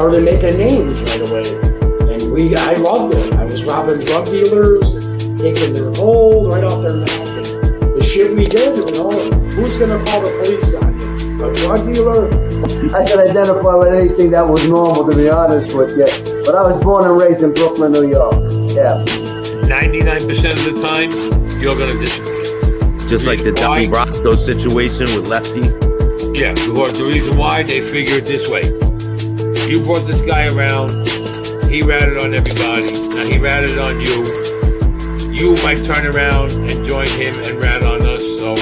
started making names right away. And I loved it. I was robbing drug dealers, and taking their gold right off their neck. And the shit we did, who's going to call the police on you? A drug dealer? I could identify with anything that was normal, to be honest with you. But I was born and raised in Brooklyn, New York. Yeah. 99% of the time, you're going to disagree. Just like the Donnie Brasco situation with Lefty. Yeah, because the reason why, they figure it this way. You brought this guy around, he ratted on everybody, now he ratted on you. You might turn around and join him and rat on us, so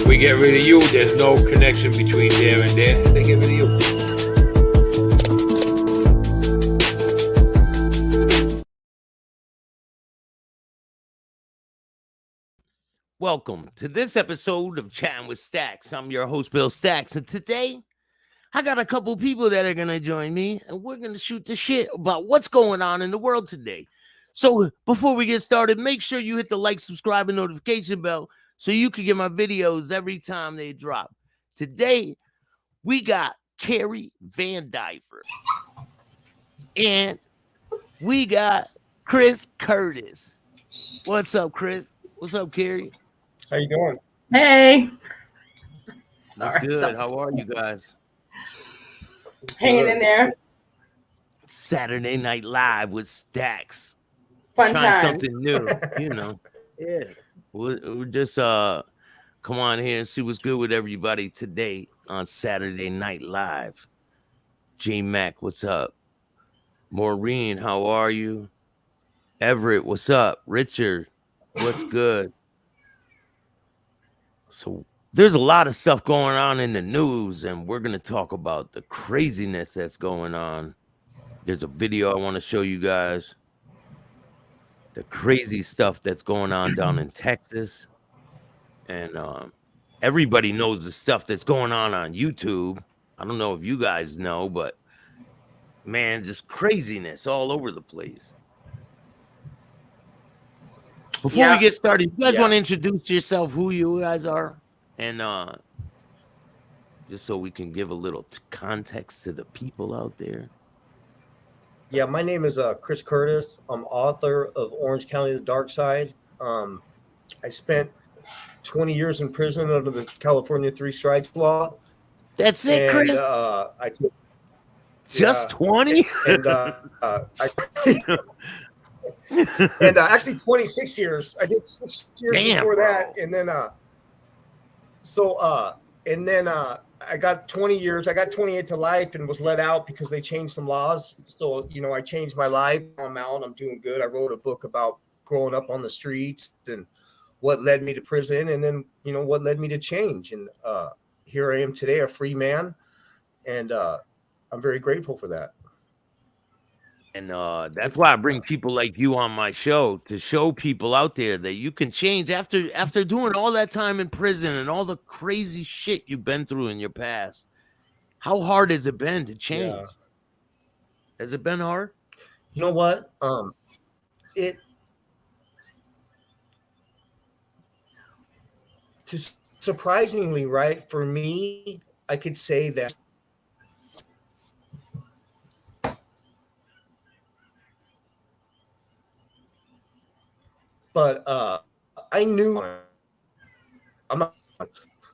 we get rid of you. There's no connection between there and there, and they get rid of you. Welcome to this episode of Chattin with Staxx. I'm your host, Bill Staxx, and today I got a couple people that are going to join me, and we're going to shoot the shit about what's going on in the world today. So before we get started, make sure you hit the like, subscribe, and notification bell so you can get my videos every time they drop. Today, we got Carrie Van Diver, and we got Chris Curtis. What's up, Chris? What's up, Carrie? How you doing? Hey. That's good. How are you guys? Hanging in there. Saturday Night Live with Staxx. Fun Trying times. something new, you know. Yeah. We'll just come on here and see what's good with everybody today on Saturday Night Live. J Mac, what's up? Maureen, how are you? Everett, what's up? Richard, what's good? So there's a lot of stuff going on in the news, and we're going to talk about the craziness that's going on. There's a video I want to show you guys. The crazy stuff that's going on down in Texas. And everybody knows the stuff that's going on YouTube. I don't know if you guys know, but man, just craziness all over the place. Before we get started, you guys want to introduce yourself, who you guys are, and just so we can give a little context to the people out there. Yeah, my name is Chris Curtis. I'm author of Orange County: The Dark Side. I spent 20 years in prison under the California Three Strikes law. That's it, Chris. I took just 20. And actually 26 years. I did 6 years before that, and then I got 20 years. I got 28 to life and was let out because they changed some laws. So, I changed my life. I'm out. I'm doing good. I wrote a book about growing up on the streets and what led me to prison, and then, what led me to change. And here I am today, a free man, and I'm very grateful for that. And that's why I bring people like you on my show, to show people out there that you can change after doing all that time in prison and all the crazy shit you've been through in your past. How hard has it been to change? Yeah. Has it been hard? You know what? Surprisingly, right, for me, I could say that. But I knew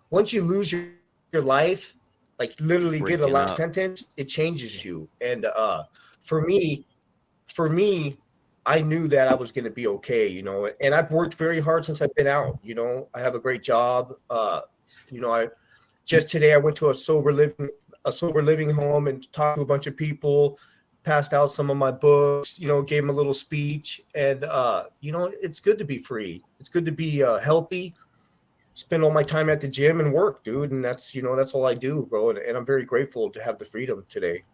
once you lose your life, like literally get a life sentence, it changes you. And for me, I knew that I was going to be okay, and I've worked very hard since I've been out. I have a great job. Just today I went to a sober living home and talked to a bunch of people. Passed out some of my books, gave them a little speech, and it's good to be free. It's good to be healthy. Spend all my time at the gym and work, dude, and that's all I do, bro. And I'm very grateful to have the freedom today.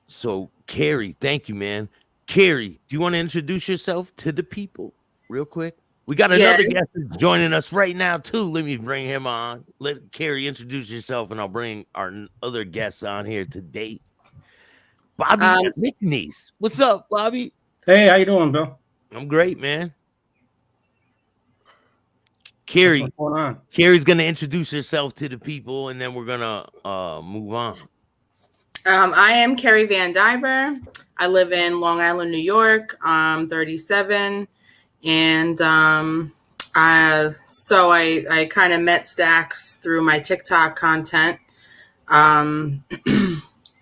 So, Carrie, thank you, man. Carrie, do you want to introduce yourself to the people real quick? We got another guest joining us right now, too. Let me bring him on. Let Carrie introduce yourself, and I'll bring our other guests on here today. Bobby McNeese. What's up, Bobby? Hey, how you doing, Bill? I'm great, man. Carrie, what's going on? Carrie's going to introduce herself to the people, and then we're going to move on. I am Carrie Van Diver. I live in Long Island, New York. I'm 37, and I kind of met Staxx through my TikTok content, and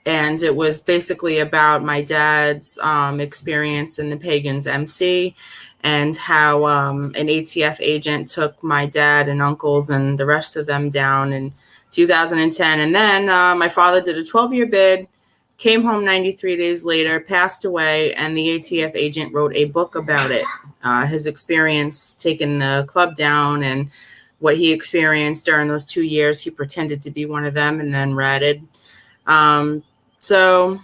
it was basically about my dad's experience in the Pagans MC, and how an ATF agent took my dad and uncles and the rest of them down in 2010. And then my father did a 12-year bid, came home 93 days later, passed away, and the ATF agent wrote a book about it. His experience taking the club down and what he experienced during those 2 years. He pretended to be one of them and then ratted. So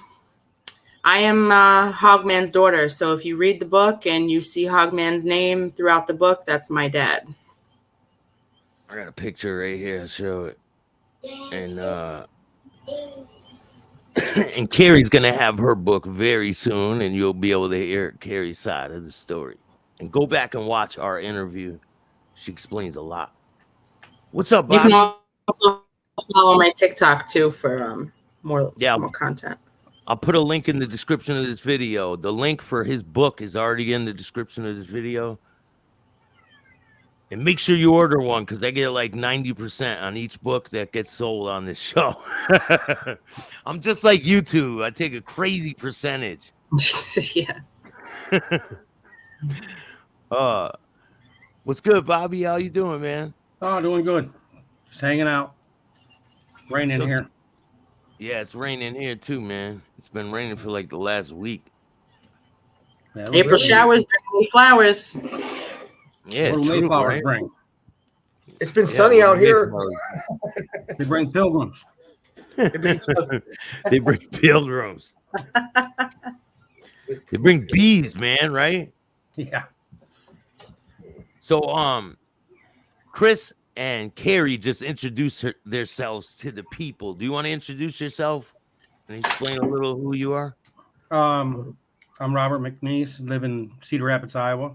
I am Hogman's daughter. So if you read the book and you see Hogman's name throughout the book, that's my dad. I got a picture right here. I'll show it. And and Carrie's gonna have her book very soon, and you'll be able to hear Carrie's side of the story. And go back and watch our interview. She explains a lot. What's up, You Bobby? can also follow my TikTok too for more content. I'll put a link in the description of this video. The link for his book is already in the description of this video. And make sure you order one, because I get like 90% on each book that gets sold on this show. I'm just like you two. I take a crazy percentage. Yeah. What's good, Bobby? How you doing, man? Oh, doing good. Just hanging out. Raining here. Yeah, it's raining here too, man. It's been raining for like the last week. Yeah, April showers bring me flowers. Yeah, what do true, Mayflowers right? bring? It's been sunny out here. They bring pilgrims. They bring pilgrims. They bring bees, man, right? Yeah. So, Chris and Carrie just introduced themselves to the people. Do you want to introduce yourself and explain a little who you are? I'm Robert McNeese, live in Cedar Rapids, Iowa.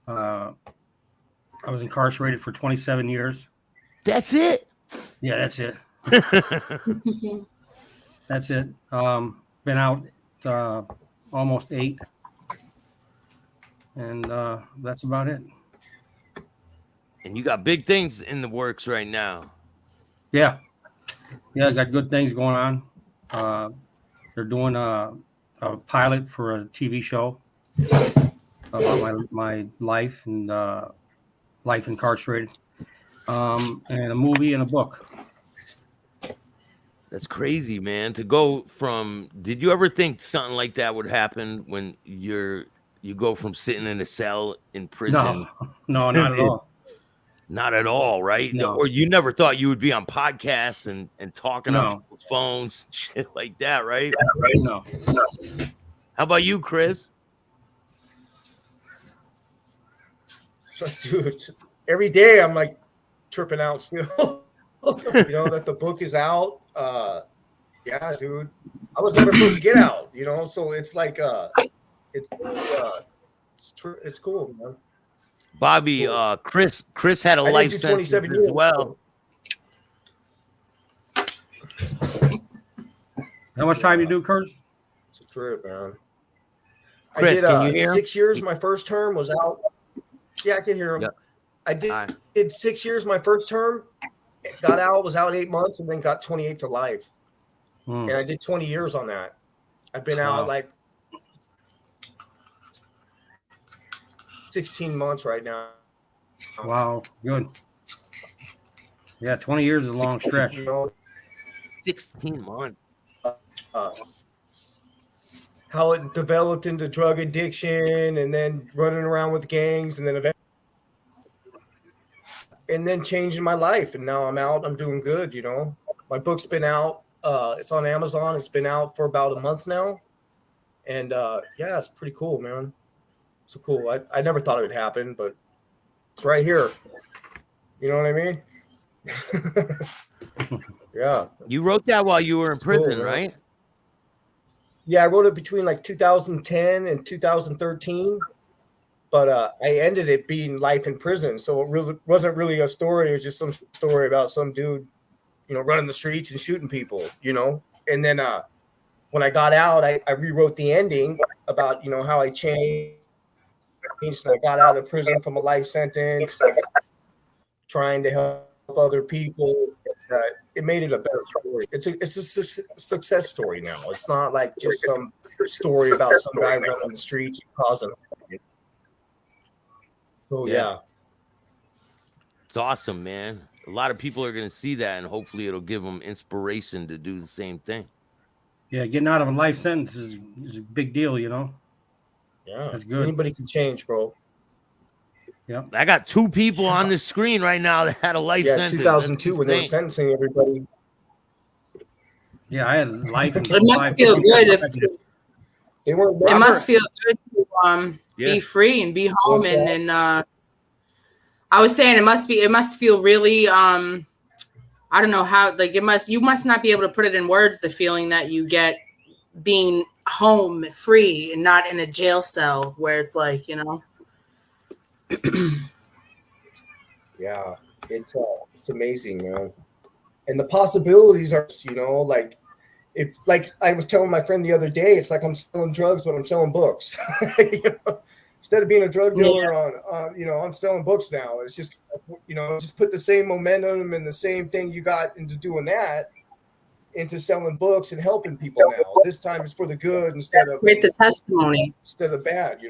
I was incarcerated for 27 years. That's it? Yeah, that's it. That's it. Been out almost 8. And that's about it. And you got big things in the works right now. Yeah. Yeah, I got good things going on. They're doing a pilot for a TV show about my life and life incarcerated, and a movie and a book. That's crazy, man. To go from, did you ever think something like that would happen when you go from sitting in a cell in prison? No, not at all. Not at all, right? No. Or you never thought you would be on podcasts and talking on No. people's phones, shit like that, right? No. How about you, Chris? Dude, every day I'm like tripping out still. You know, that the book is out. Yeah, dude. I was never supposed to get out, you know, so it's like it's cool, man. Bobby, Chris had a I did life do sentence 27 as years. well. How much time you do, Kurt? It's a trip, man. Chris, I did, can you hear him? 6 years. My first term was out. Yeah, I can hear him. Yep. I did, Hi. did 6 years my first term, got out, was out 8 months, and then got 28 to life. And I did 20 years on that. I've been out like 16 months right now. Wow, good. Yeah, 20 years is a long stretch. You know, 16 months. how it developed into drug addiction and then running around with gangs and then eventually changing my life. And now I'm out. I'm doing good, you know. My book's been out. It's on Amazon. It's been out for about a month now. And yeah, it's pretty cool, man. So cool. I never thought it would happen, but it's right here. You know what I mean? Yeah. You wrote that while you were in prison, cool, right? Yeah, I wrote it between like 2010 and 2013, but I ended it being life in prison. So it really wasn't really a story. It was just some story about some dude, you know, running the streets and shooting people, you know? And then when I got out, I rewrote the ending about, how I changed. And I got out of prison from a life sentence, trying to help other people. It made it a better story. It's a success story now. It's not like just some story about some guy running the streets causing. So yeah. It's awesome, man. A lot of people are going to see that, and hopefully it'll give them inspiration to do the same thing. Yeah, getting out of a life sentence is a big deal, Yeah, that's good. Anybody can change, bro. Yeah, I got 2 people on the screen right now that had a life sentence. 2002 when they were sentencing everybody. Yeah, I had life. It must feel good. They weren't. It must feel good to be free and be home, and I was saying it must feel really I don't know how, like you must not be able to put it in words, the feeling that you get being home free and not in a jail cell where it's like, Yeah, it's amazing, man. And the possibilities are, like I was telling my friend the other day, it's like I'm selling drugs, but I'm selling books. Instead of being a drug dealer I'm selling books now. It's just, just put the same momentum and the same thing you got into doing that into selling books and helping people now. This time it's for the good instead of quite the testimony. Instead of bad,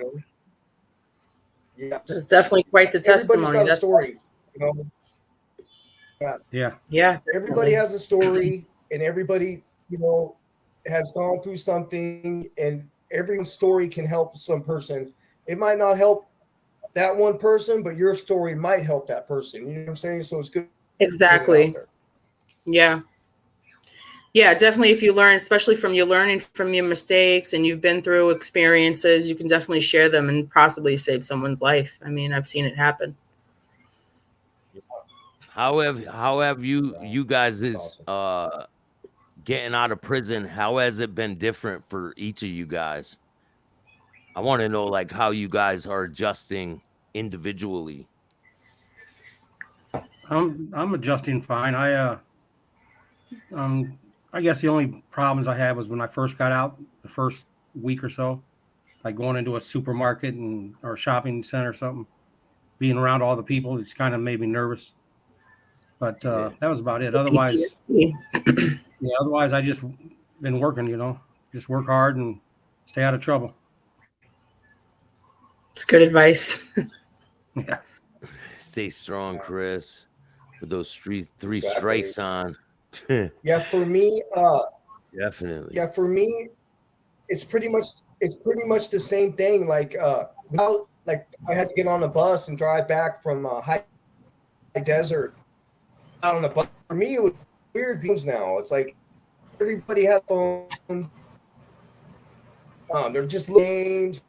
Yeah. It's definitely quite the testimony. Everybody's got a story, Yeah. Everybody has a story, and everybody, has gone through something, and everyone's story can help some person. It might not help that one person, but your story might help that person. You know what I'm saying? So it's good. Exactly. Yeah. Yeah, definitely. If you learn, especially from you learning from your mistakes and you've been through experiences, you can definitely share them and possibly save someone's life. I mean, I've seen it happen. How have you guys is getting out of prison? How has it been different for each of you guys? I want to know like how you guys are adjusting individually. I'm adjusting fine. I guess the only problems I had was when I first got out, the first week or so, like going into a supermarket or shopping center or something, being around all the people, it's kind of made me nervous. But that was about it. Otherwise, otherwise I just been working, just work hard and stay out of trouble. It's good advice. Yeah. Stay strong, Chris, with those three strikes on. Yeah, for me, definitely. Yeah, for me, it's pretty much the same thing. Like now, like I had to get on a bus and drive back from high desert out on the bus. For me, it was weird because now it's like everybody had a phone. They're just names.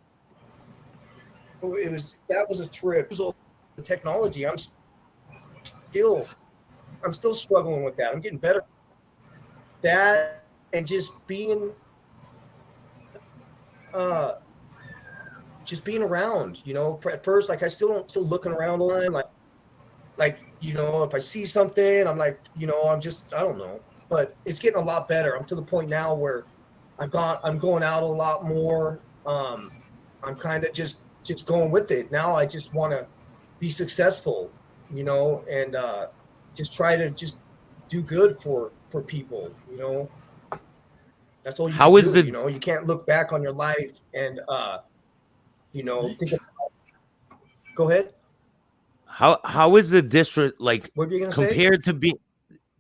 That was a trip. The technology, I'm still struggling with that. I'm getting better. That and just being around, at first, like I still looking around online, like if I see something, I'm like, I don't know, but it's getting a lot better. I'm to the point now where I'm going out a lot more. I'm kind of just going with it. Now I just want to be successful, and just try to just do good for people, That's all you can do, you can't look back on your life and think about, go ahead. How is the district like what are you gonna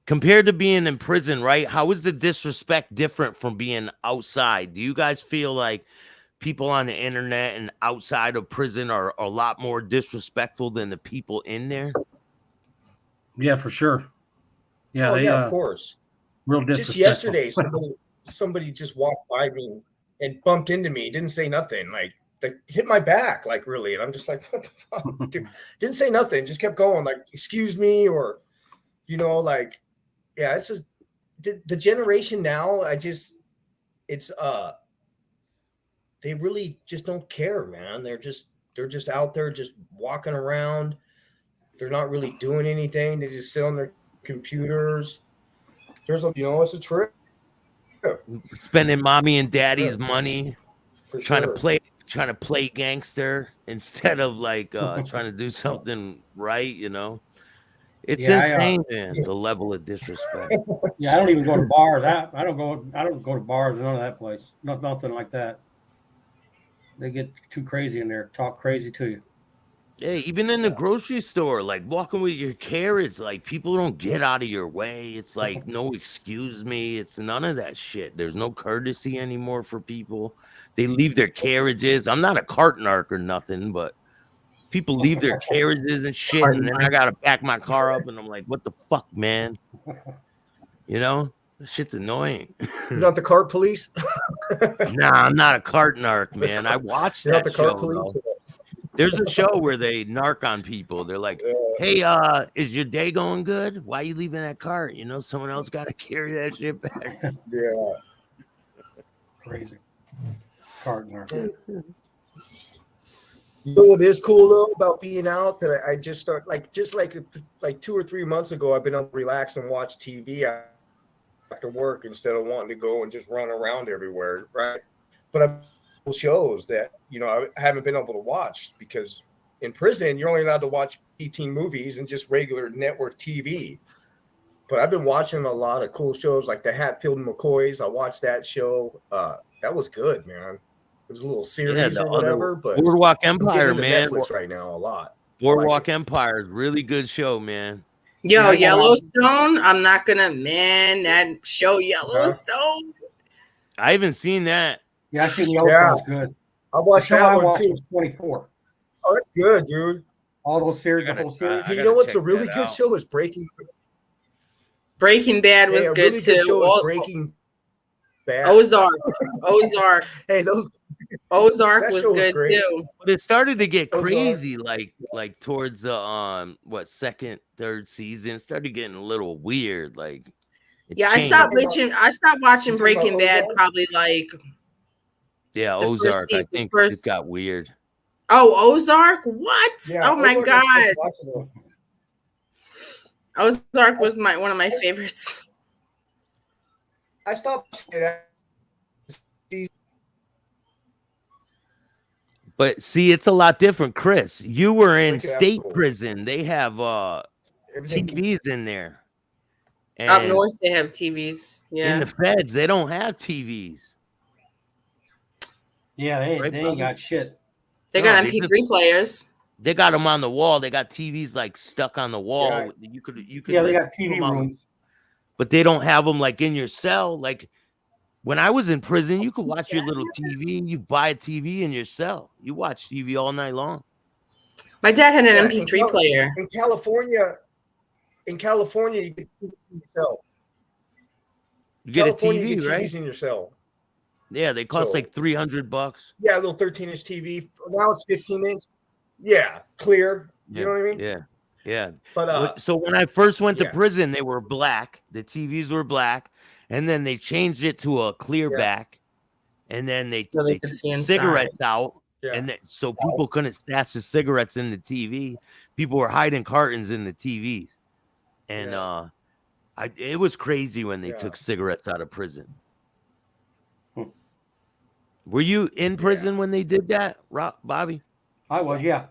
compared to being in prison, right? How is the disrespect different from being outside? Do you guys feel like people on the internet and outside of prison are a lot more disrespectful than the people in there? Yeah, for sure. Yeah, of course. Real disrespectful. Just yesterday, somebody just walked by me and bumped into me. Didn't say nothing. Like hit my back, like really. And I'm just like, what the fuck? Dude, didn't say nothing. Just kept going. Like, excuse me, or like, yeah. It's just the generation now. It's they really just don't care, man. They're just out there just walking around. They're not really doing anything. They just sit on their computers. It's a trip. spending mommy and daddy's sure. money, For trying sure. to play gangster instead of like trying to do something right, you know. It's Yeah, insane, man, the level of disrespect. I don't even go to bars. I don't go to bars or none of that place. Nothing like that. They get too crazy in there, talk crazy to you. Yeah, even in the grocery store, like walking with your carriage, like people don't get out of your way. It's like no excuse me. It's none of that shit. There's no courtesy anymore for people. They leave their carriages. I'm not a cart narc or nothing, but people leave their carriages and shit, and then I gotta back my car up, and I'm like, what the fuck, man? You know, that shit's annoying. You're not the cart police? Nah, I'm not a cart narc, man. I watched You're not that the cart show, police? though. There's a show where they narc on people. They're like, hey, is your day going good? Why are you leaving that cart? You know, someone else got to carry that shit back. Yeah. Crazy. Partner. You know what is cool though about being out that I just start like 2 or 3 months ago, I've been able to relax and watch TV after work instead of wanting to go and just run around everywhere, right? But I've shows that I haven't been able to watch because in prison you're only allowed to watch 18 movies and just regular network TV. But I've been watching a lot of cool shows like the Hatfield and McCoys. I watched that show. That was good, man. It was a little series or whatever, but Boardwalk Empire, I'm man. Netflix right now a lot. Boardwalk Empire is really good show, man. Yo, Yellowstone. I'm not gonna that show Yellowstone. I haven't seen that. Yeah, I seen Yellowstone's good. I watched that one too. 24. Oh, that's good, dude. All those series, the whole series. You know what's a really good show is Breaking Bad was good really too. Good show is Breaking Bad. Ozark. Hey, Ozark was good too. But it started to get crazy, like towards the second, third season. It started getting a little weird. Like, I stopped watching Breaking Bad probably like. Yeah, Ozark. I think it got weird. Oh, Ozark? What? Yeah, oh my God. Ozark was one of my favorites. I stopped. But see, it's a lot different, Chris. You were in state prison. They have TVs in there. And up north, they have TVs. Yeah. In the feds, they don't have TVs. Yeah, they ain't got shit. They got MP3 players. They got them on the wall. They got TVs like stuck on the wall. Yeah. You could. Yeah, they got TV rooms, but they don't have them like in your cell. Like when I was in prison, you could watch your little TV. You buy a TV in your cell. You watch TV all night long. My dad had an MP3 player. In California, you get in your cell. You get a TV, you get right? TVs in your cell. Yeah, they cost like $300. Yeah, a little 13-inch TV. Now it's 15-inch. Yeah, clear. Yeah, you know what I mean? Yeah. But so when I first went to prison, they were black. The TVs were black, and then they changed it to a clear back, and then they took cigarettes out, and so people couldn't stash the cigarettes in the TV. People were hiding cartons in the TVs, and it was crazy when they took cigarettes out of prison. Were you in prison when they did that, Bobby? I was, yeah.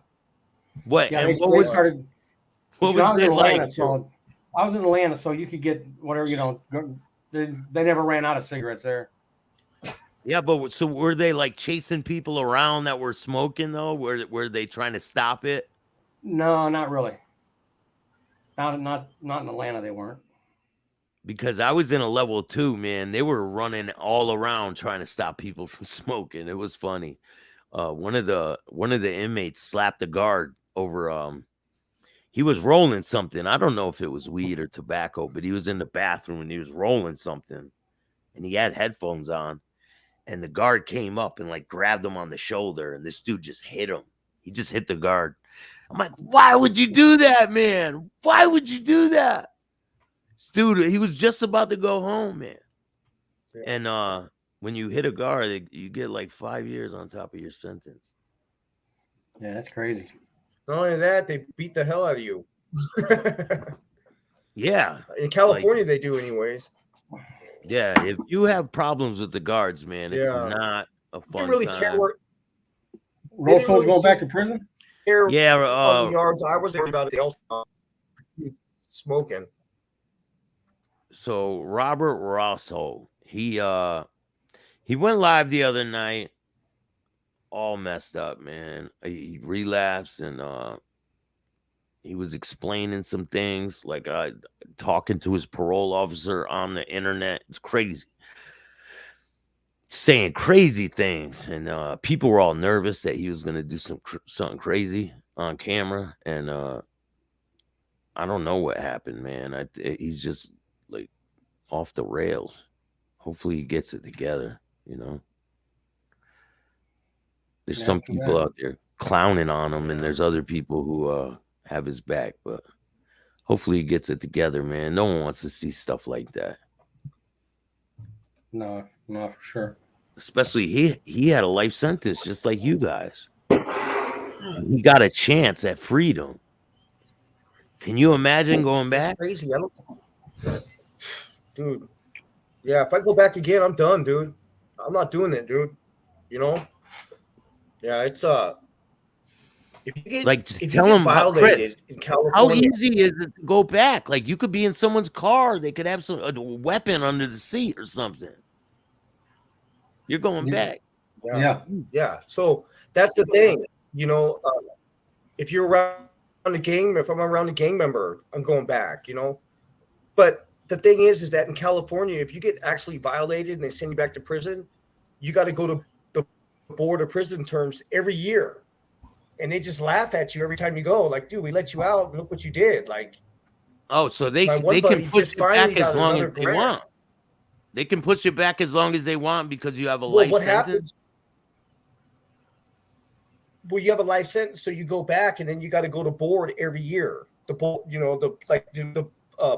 What? Yeah, and what was started? What was it like? So I was in Atlanta, so you could get whatever They never ran out of cigarettes there. Yeah, but so were they like chasing people around that were smoking though? Were they trying to stop it? No, not really. Not in Atlanta. They weren't. Because I was in a level 2, man. They were running all around trying to stop people from smoking. It was funny. One of the inmates slapped a guard over. He was rolling something. I don't know if it was weed or tobacco, but he was in the bathroom and he was rolling something, and he had headphones on. And the guard came up and like grabbed him on the shoulder, and this dude just hit him. He just hit the guard. I'm like, why would you do that, man? Why would you do that? Dude, he was just about to go home, man. Yeah. And when you hit a guard, you get like 5 years on top of your sentence. Yeah, that's crazy. Not only that, they beat the hell out of you. Yeah. In California, they do anyways. Yeah, if you have problems with the guards, man, it's Yeah. not a I fun didn't really care time. where Roso's really going back take- to prison? care Yeah, on the yards. I was there about it. They all smoking. so Robert Rosso, he went live the other night, all messed up, man. He relapsed and he was explaining some things, like talking to his parole officer on the internet. It's crazy. Saying crazy things, and people were all nervous that he was going to do something crazy on camera, and I don't know what happened, man. He's just like off the rails. Hopefully he gets it together, you know. There's Yeah, some too people bad. out there clowning on him, and there's other people who have his back, but hopefully he gets it together, man. No one wants to see stuff like that. No, for sure. Especially he had a life sentence just like you guys. He got a chance at freedom. Can you imagine going That's back? crazy. I don't, dude. Yeah, if I go back again, I'm done, dude. I'm not doing it, dude. You know? Yeah, it's if you get Like, if you tell get him how, violated Chris, in how California, easy is it to go back? Like, you could be in someone's car. They could have a weapon under the seat or something. You're going back. yeah. So that's the thing, you know. If you're around a gang, if I'm around a gang member, I'm going back, you know. But the thing is that in California, if you get actually violated and they send you back to prison, you got to go to the board of prison terms every year. And they just laugh at you every time you go. Like, dude, we let you out and look what you did. Like, Oh, so they my one can buddy push just you finally back as got long another as they grant. want. They can push you back as long as they want because you have a Well, life what sentence. happens? Well, you have a life sentence, so you go back, and then you got to go to board every year. The board, you know, the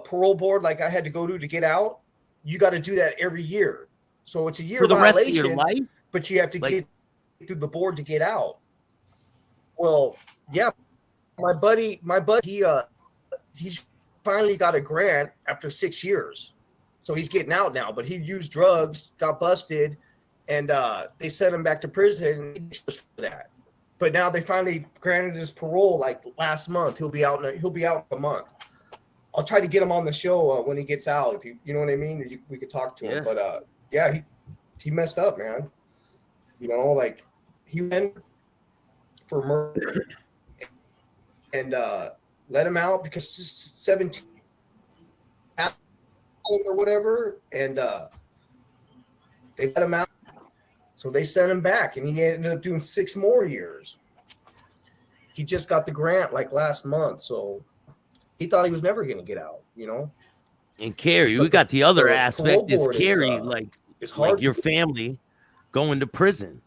parole board, like I had to go to get out. You got to do that every year. So it's a year For the rest of violation, your life? but you have to Like- get through the board to get out. Well, yeah, my buddy, he's finally got a grant after 6 years, so he's getting out now. But he used drugs, got busted, and they sent him back to prison for that. But now they finally granted his parole like last month. He'll be out in a month. I'll try to get him on the show when he gets out. If you know what I mean, we could talk to him. But yeah, he messed up, man. You know, like he went for murder and let him out because 17 or whatever, and they let him out. So they sent him back, and he ended up doing 6 more years. He just got the grant like last month, so he thought he was never going to get out, you know. And Carrie, But we got the other the aspect is parole board is, Carrie, it's like hard your to- family going to prison,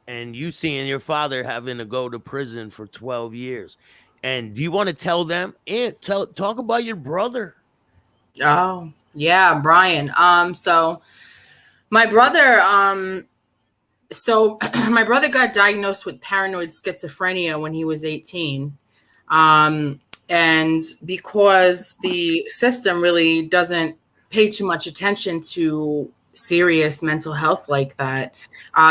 and you seeing your father having to go to prison for 12 years. And do you want to tell them and talk about your brother? Oh, yeah, Brian. So my brother, so my brother got diagnosed with paranoid schizophrenia when he was 18. And because the system really doesn't pay too much attention to serious mental health like that,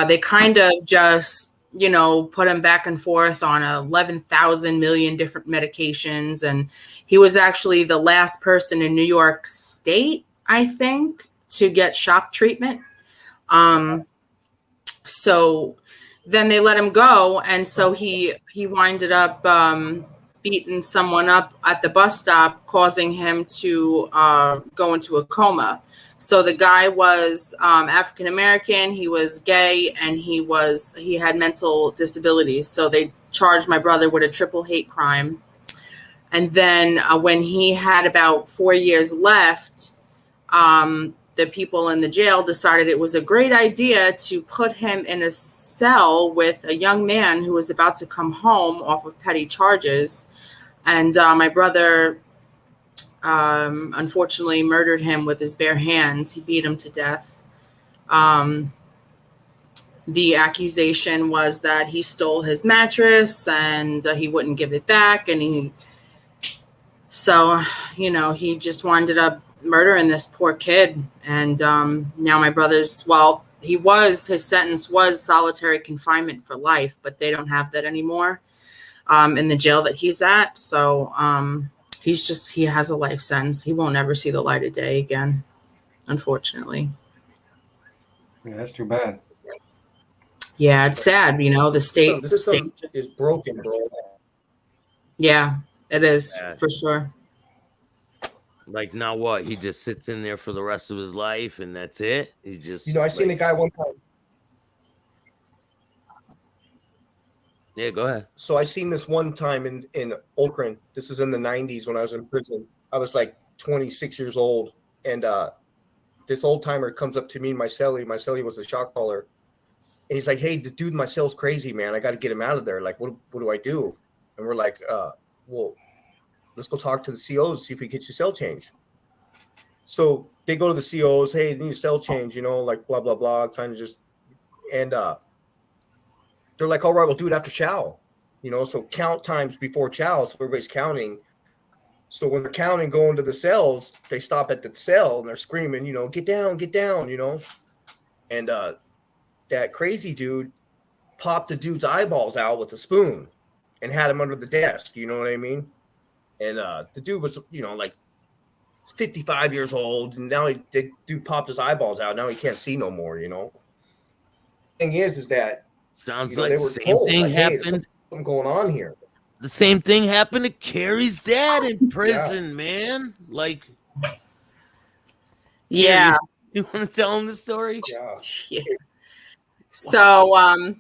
they kind of just, you know, put him back and forth on 11,000 million different medications. And he was actually the last person in New York State, I think, to get shock treatment. So then they let him go. And so he winded up beating someone up at the bus stop, causing him to go into a coma. So the guy was African American, he was gay, and he had mental disabilities. So they charged my brother with a triple hate crime. And then when he had about 4 years left, the people in the jail decided it was a great idea to put him in a cell with a young man who was about to come home off of petty charges. And my brother, unfortunately, murdered him with his bare hands. He beat him to death. The accusation was that he stole his mattress and he wouldn't give it back. And so, you know, he just winded up murdering this poor kid. And now my brother's, well, his sentence was solitary confinement for life, but they don't have that anymore in the jail that he's at. So he has a life sentence. He won't ever see the light of day again, unfortunately. Yeah, that's too bad. Yeah, it's sad, the state. The system is broken, bro. Yeah, it is Bad. for sure. Like now what? He just sits in there for the rest of his life and that's it? He just I seen a guy one time. Yeah, go ahead. So I seen this one time in Okran. This is in the 90s when I was in prison. I was like 26 years old. And this old timer comes up to me in my cellie. My cellie was a shot caller. And he's like, hey, the dude in my cell's crazy, man. I got to get him out of there. Like, what do I do? And we're like, well, let's go talk to the COs, see if we get your cell change. So they go to the COs, hey, I need a cell change, like blah, blah, blah, kind of just. And they're like, all right, we'll do it after chow. So count times before chow, so everybody's counting. So when they're counting, going to the cells, they stop at the cell and they're screaming, get down, And that crazy dude popped the dude's eyeballs out with a spoon and had him under the desk. You know what I mean? And the dude was, like 55 years old. And now the dude popped his eyeballs out. Now he can't see no more, Thing is that Sounds they like were the same told, thing like, hey, there's happened. something going on here. The same thing happened to Carrie's dad in prison, man. Like, Yeah. you want to tell him the story? Yeah. Yes. So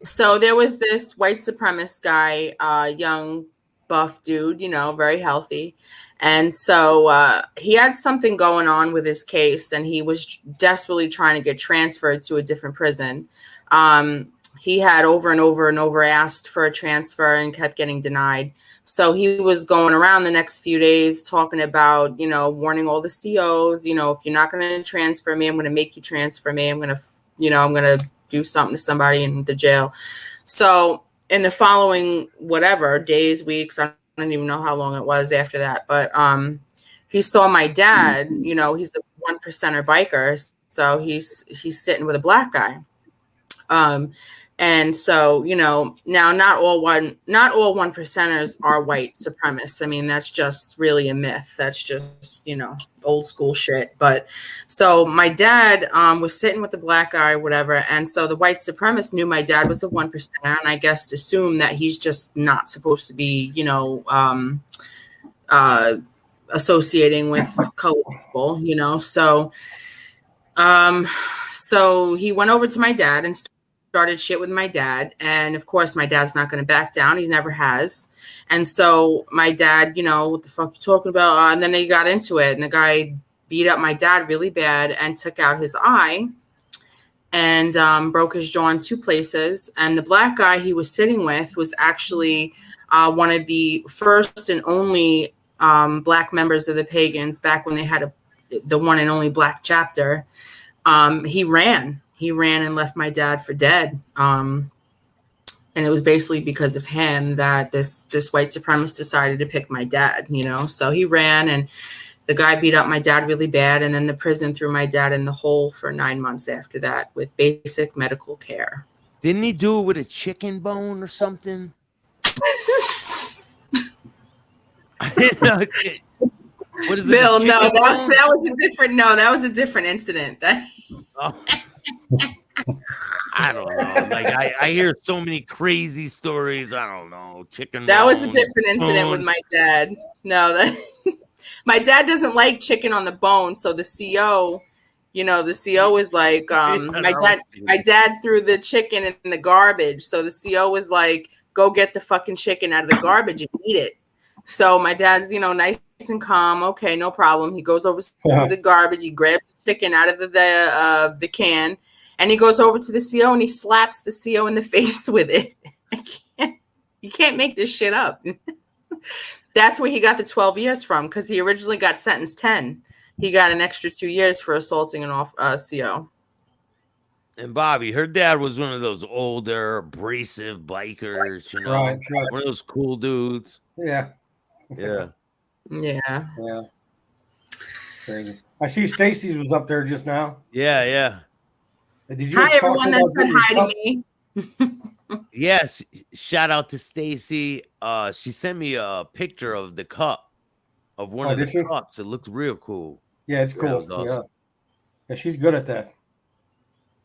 so there was this white supremacist guy, young buff dude, very healthy. And so he had something going on with his case and he was desperately trying to get transferred to a different prison. He had over and over and over asked for a transfer and kept getting denied. So he was going around the next few days talking about, warning all the COs, if you're not going to transfer me, I'm going to make you transfer me. I'm going to do something to somebody in the jail. So in the following, days, weeks, I don't even know how long it was after that, but he saw my dad, he's a 1%er biker. So he's sitting with a black guy. And so, now not all 1%ers are white supremacists. I mean, that's just really a myth. That's just, old school shit. But so my dad was sitting with the black guy or whatever. And so the white supremacist knew my dad was a 1%er and I guess assumed that he's just not supposed to be, associating with colored people, So, so he went over to my dad and started shit with my dad. And of course, my dad's not going to back down. He never has. And so my dad, what the fuck you talking about? And then they got into it. And the guy beat up my dad really bad and took out his eye and broke his jaw in 2 places. And the black guy he was sitting with was actually one of the first and only black members of the Pagans back when they had the one and only black chapter. He ran and left my dad for dead. And it was basically because of him that this white supremacist decided to pick my dad, So he ran and the guy beat up my dad really bad. And then the prison threw my dad in the hole for 9 months after that with basic medical care. Didn't he do it with a chicken bone or something? I didn't know. What is it? Bill, no, that was a different incident. Oh. I don't know. Like I hear so many crazy stories. I don't know. Chicken. That was a different incident with my dad. No, my dad doesn't like chicken on the bone. So the CO, the CO was like, my dad threw the chicken in the garbage. So the CO was like, go get the fucking chicken out of the garbage and eat it. So my dad's, nice and calm. Okay, no problem. He goes over to the garbage. He grabs the chicken out of the can, and he goes over to the CO and he slaps the CO in the face with it. You can't make this shit up. That's where he got the 12 years from, because he originally got sentenced 10. He got an extra 2 years for assaulting an CO. And Bobby, her dad was one of those older, abrasive bikers, Right. One of those cool dudes. Yeah. Yeah. Yeah. Crazy. I see Stacy's was up there just now. Yeah, yeah. Did you Hi, talk everyone about that said getting your hi cup? to me. Yes. Shout out to Stacy. She sent me a picture of the cup, of one Oh, of the did she? cups. It looked real cool. Yeah, it's Yeah, it cool. was awesome. Yeah, she's good at that.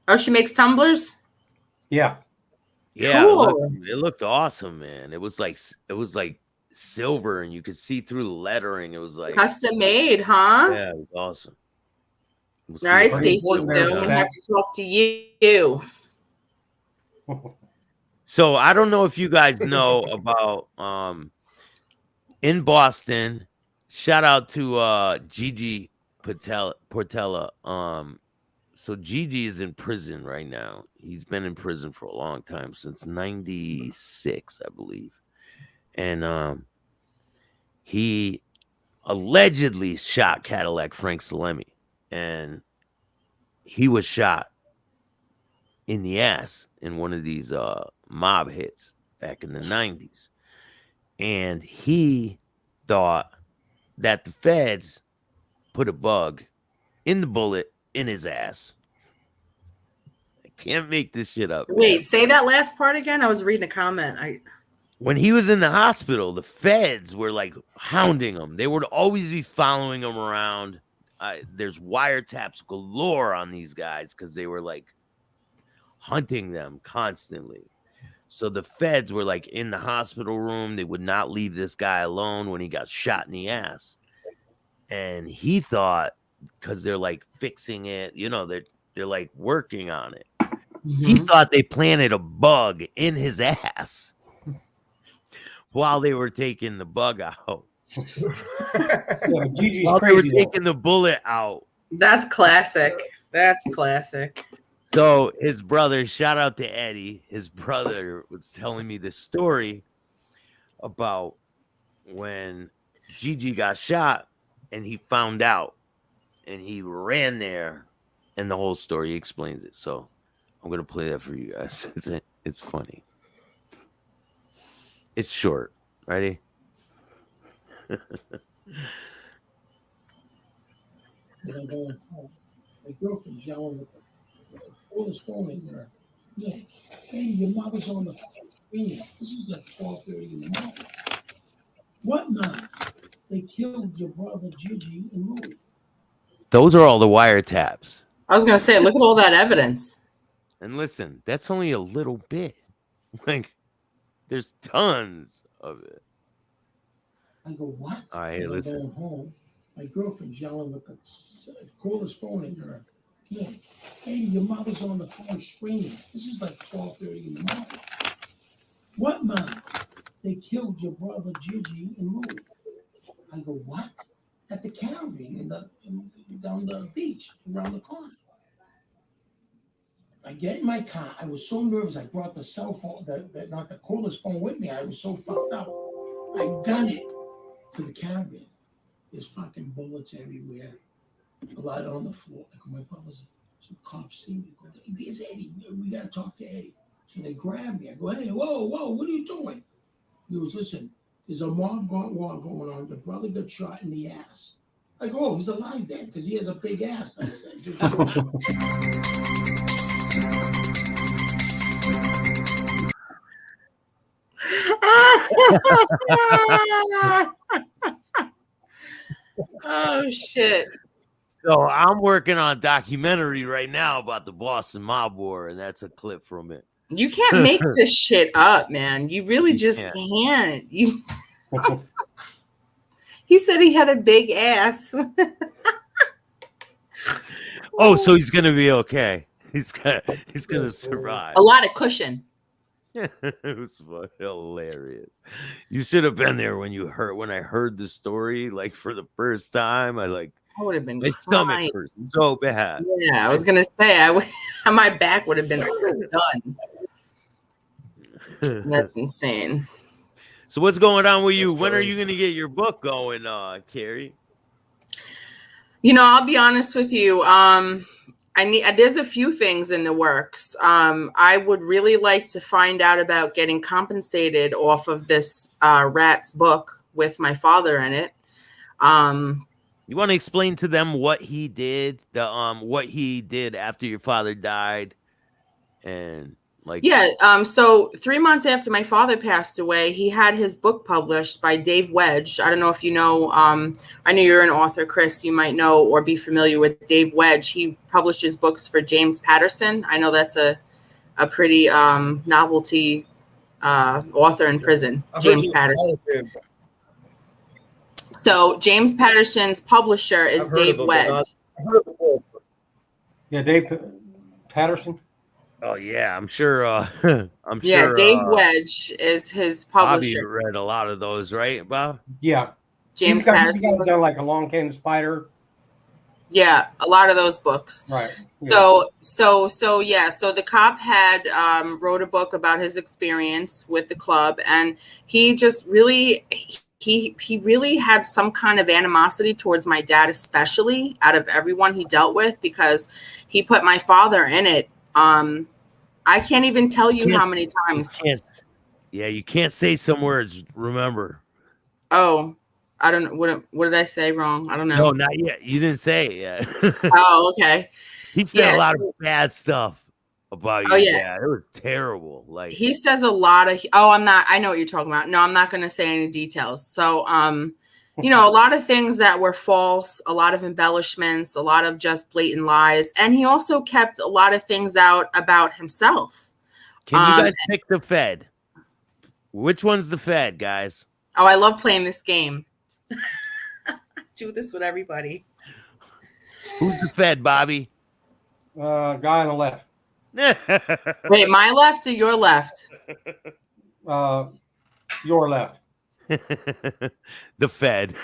Oh, she makes tumblers? Yeah. Yeah, Cool. it looked awesome, man. It was like silver, and you could see through the lettering. It was like, Custom made, huh? yeah, it was awesome. We'll see All right, if I Pretty can Stacy, important get so there, one I'm done. gonna have to talk to you. So I don't know if you guys know about in Boston. Shout out to Gigi Portella. So Gigi is in prison right now. He's been in prison for a long time, since '96, I believe. And he allegedly shot Cadillac Frank Salemi, and he was shot in the ass in one of these mob hits back in the 90s. And he thought that the feds put a bug in the bullet in his ass. I can't make this shit up, man. Wait, say that last part again. I was reading a comment. When he was in the hospital, the feds were like hounding him. They would always be following him around. There's wiretaps galore on these guys because they were like hunting them constantly. So the feds were like in the hospital room. They would not leave this guy alone when he got shot in the ass. And he thought, because they're like fixing it, they're like working on it. He thought they planted a bug in his ass while they were taking the bug out. Yeah, Gigi's While they were crazy. taking the bullet out. That's classic. That's classic. So his brother, shout out to Eddie, his brother was telling me this story about when Gigi got shot and he found out and he ran there, and the whole story, he explains it. So I'm going to play that for you guys. It's funny. It's short. Ready? My girlfriend's yelling at the oldest phone in there. Yeah, hey, your mother's on the screen. This is at 12:30 in the morning. What, man? They killed your brother Gigi and Louie. Those are all the wiretaps. I was gonna say, look at all that evidence. And listen, that's only a little bit. Like, there's tons of it. I go, what? All right, As I'm listen. going home, my girlfriend's yelling with the coolest phone in there. Yeah, hey, your mother's on the phone screaming. This is like 12:30 in the morning. What, man? They killed your brother Gigi and Louie. I go, what? At the caravan down the beach around the corner. I get in my car. I was so nervous. I brought the cell phone, not the coolest phone with me. I was so fucked up. I gun it to the caravan. There's fucking bullets everywhere. Blood on the floor. I go, my brother's. So the cops see me. Go, there's Eddie. We gotta talk to Eddie. So they grab me. I go, hey, whoa, what are you doing? He goes, listen, there's a mob war going on. The brother got shot in the ass. I go, oh, he's alive then, because he has a big ass. I said, just Oh shit. So I'm working on a documentary right now about the Boston Mob War, and that's a clip from it. You can't make this shit up, man. You really just can't. can't. He said he had a big ass. Oh, so he's gonna be okay. He's gonna survive. A lot of cushion. It was hilarious. You should have been there when I heard the story, like for the first time. I would have been My crying. stomach hurt so bad. Yeah, I was gonna say my back would have been done. That's insane. So what's going on with you? When are you gonna get your book going, Carrie? I'll be honest with you. There's a few things in the works. I would really like to find out about getting compensated off of this Rats book with my father in it. You want to explain to them what he did, what he did after your father died, and like Yeah. So 3 months after my father passed away, he had his book published by Dave Wedge. I don't know if you know. I know you're an author, Chris. You might know or be familiar with Dave Wedge. He publishes books for James Patterson. I know that's a pretty novelty author in prison, I've heard James you- Patterson. So James Patterson's publisher is I've heard of Dave him, but Wedge. I've heard of the book. Yeah, Dave Patterson. oh yeah, I'm sure. I'm Yeah, sure. Dave Wedge is his Bobby publisher. read a lot of those, right, Bob? Yeah, James he's Patterson. done like Along Came the Spider. Yeah, a lot of those books. Right. Yeah. So yeah. So the cop had wrote a book about his experience with the club, and he just really he really had some kind of animosity towards my dad, especially out of everyone he dealt with, because he put my father in it. I can't even tell you how many times. You can't say some words. Remember. Oh, I don't know. What did I say wrong? I don't know. No, not yet. You didn't say it yet. Oh, okay. He said a lot of bad stuff about your dad. It was terrible. Like he says a lot of. Oh, I know what you're talking about. No, I'm not going to say any details. So, a lot of things that were false, a lot of embellishments, a lot of just blatant lies, and he also kept a lot of things out about himself. Can you guys pick the Fed? Which one's the Fed, guys? Oh, I love playing this game. Do this with everybody. Who's the Fed, Bobby? Guy on the left. Wait, my left or your left? Your left. The Fed.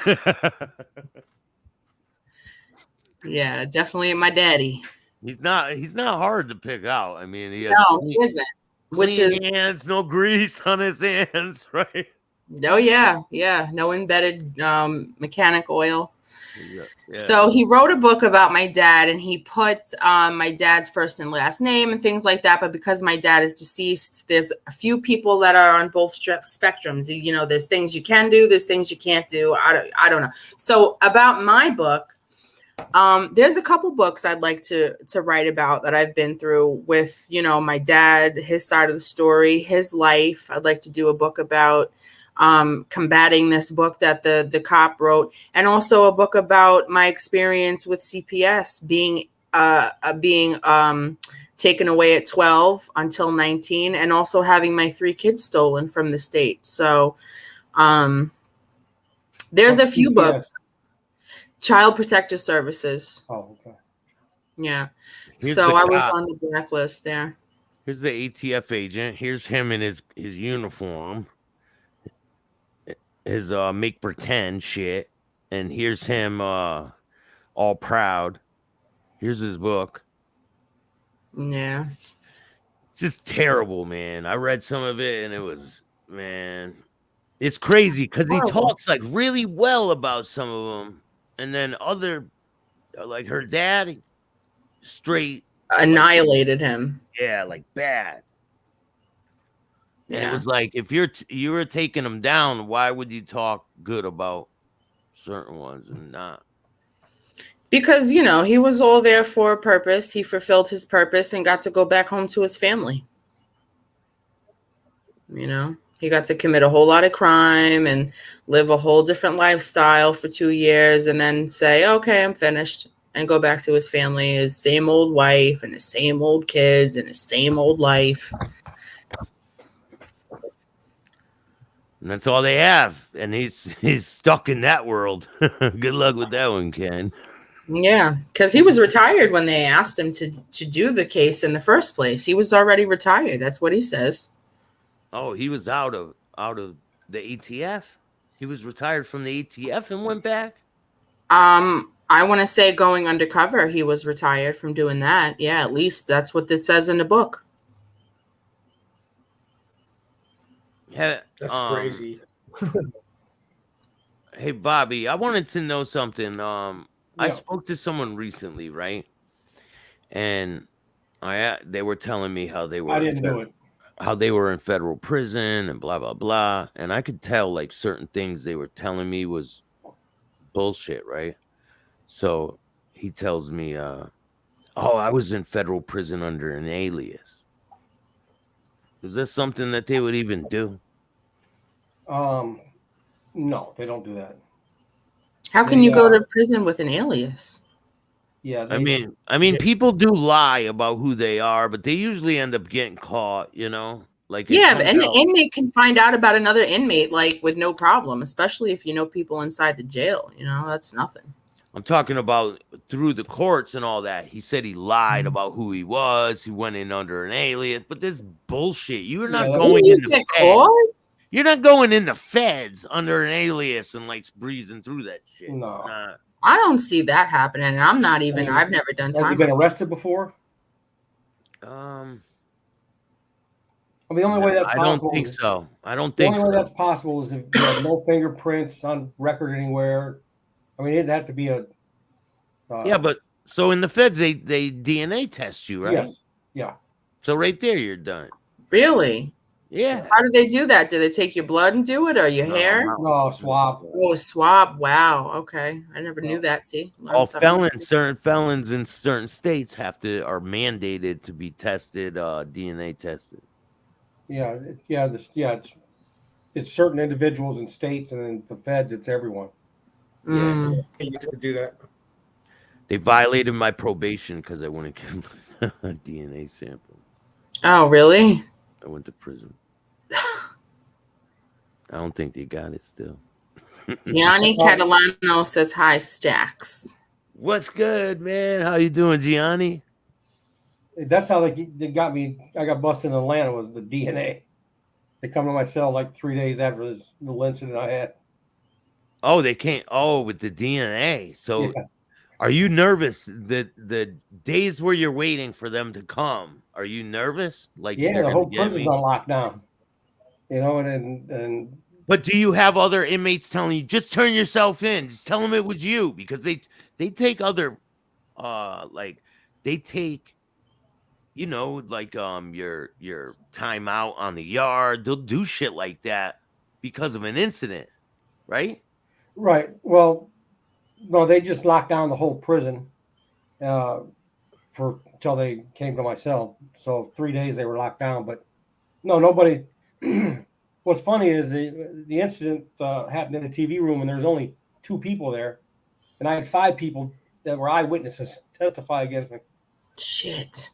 Yeah, definitely my daddy. He's not hard to pick out. I mean, he has he isn't. Which is hands, no grease on his hands, right? Oh yeah. No embedded mechanic oil. Yeah. So he wrote a book about my dad, and he put my dad's first and last name and things like that. But because my dad is deceased, there's a few people that are on both spectrums. There's things you can do, there's things you can't do. I don't know. So about my book, there's a couple books I'd like to write about that I've been through with, my dad, his side of the story, his life. I'd like to do a book about combating this book that the cop wrote, and also a book about my experience with CPS being taken away at 12 until 19, and also having my 3 kids stolen from the state. So there's a few books. Child Protective Services. Oh, okay. Yeah. Here's so the I was cop. on the blacklist there. Here's the ATF agent. Here's him in his uniform. His make pretend shit. And here's him all proud. Here's his book. Yeah. It's just terrible, man. I read some of it and it was, man, it's crazy because he talks like really well about some of them. And then other, like her dad, straight annihilated him. Yeah, like bad. And Yeah. it was like, if you were taking them down, why would you talk good about certain ones and not? Because, he was all there for a purpose. He fulfilled his purpose and got to go back home to his family. He got to commit a whole lot of crime and live a whole different lifestyle for 2 years and then say, okay, I'm finished, and go back to his family, his same old wife and his same old kids and his same old life. And that's all they have. And he's stuck in that world. Good luck with that one, Ken. Yeah, because he was retired when they asked him to do the case in the first place. He was already retired. That's what he says. Oh, he was out of the ATF? He was retired from the ATF and went back? I want to say going undercover, he was retired from doing that. Yeah, at least that's what it says in the book. Yeah, That's crazy. Hey, Bobby, I wanted to know something. I spoke to someone recently, right? And they were telling me how they were. I didn't do it. How they were in federal prison and blah blah blah, and I could tell like certain things they were telling me was bullshit, right? So he tells me, "Oh, I was in federal prison under an alias." Is this something that they would even do? No, they don't do that. How can They, you go to prison with an alias? Yeah, I they. mean, people do lie about who they are, but they usually end up getting caught. You know, like it Yeah, comes and the out. inmate can find out about another inmate like with no problem, especially if you know people inside the jail. You know, that's nothing. I'm talking about through the courts and all that. He said he lied about who he was. He went in under an alias, but this bullshit. You're Yeah, not that- going You in the get feds. caught? You're not going in the feds under an alias and like breezing through that shit. It's No. not. I don't see that happening. I'm not even. mean, I've never done Has he time. been arrested before? I mean, the only way that's I don't possible. think is, so. I don't The think only way so. that's possible is if you have no fingerprints on record anywhere. I mean, it'd have to be a. Yeah, but so in the feds they DNA test you, right? Yes. Yeah. So right there you're done. Really? Yeah. How do they do that? Do they take your blood and do it, or your hair? No, swab. Oh, a swab. Wow. Okay, I never knew that. See, learned All something. certain felons in certain states are mandated to be tested, DNA tested. Yeah. It's certain individuals and states, and then the feds, it's everyone. Mm. You get to do that. They violated my probation because I wouldn't give them a DNA sample. Oh, really? I went to prison. I don't think they got it still. Gianni Catalano says hi, Staxx. What's good, man? How you doing, Gianni? That's how they got me. I got busted in Atlanta. Was the DNA? They come to my cell like 3 days after this little incident I had. Oh, they can't. Oh, with the DNA. So, Yeah. are you nervous that the days where you're waiting for them to come? Are you nervous? Like, Yeah, they're the gonna whole get prison's me? on lockdown. You know, and But do you have other inmates telling you just turn yourself in? Just tell them it was you, because they take other like they take, you know, like your time out on the yard. They'll do shit like that because of an incident, right? right. Well, no, they just locked down the whole prison for until they came to my cell. So 3 days they were locked down. But no, nobody. What's funny is the incident happened in a TV room, and there was only 2 people there, and I had 5 people that were eyewitnesses testify against me. Shit.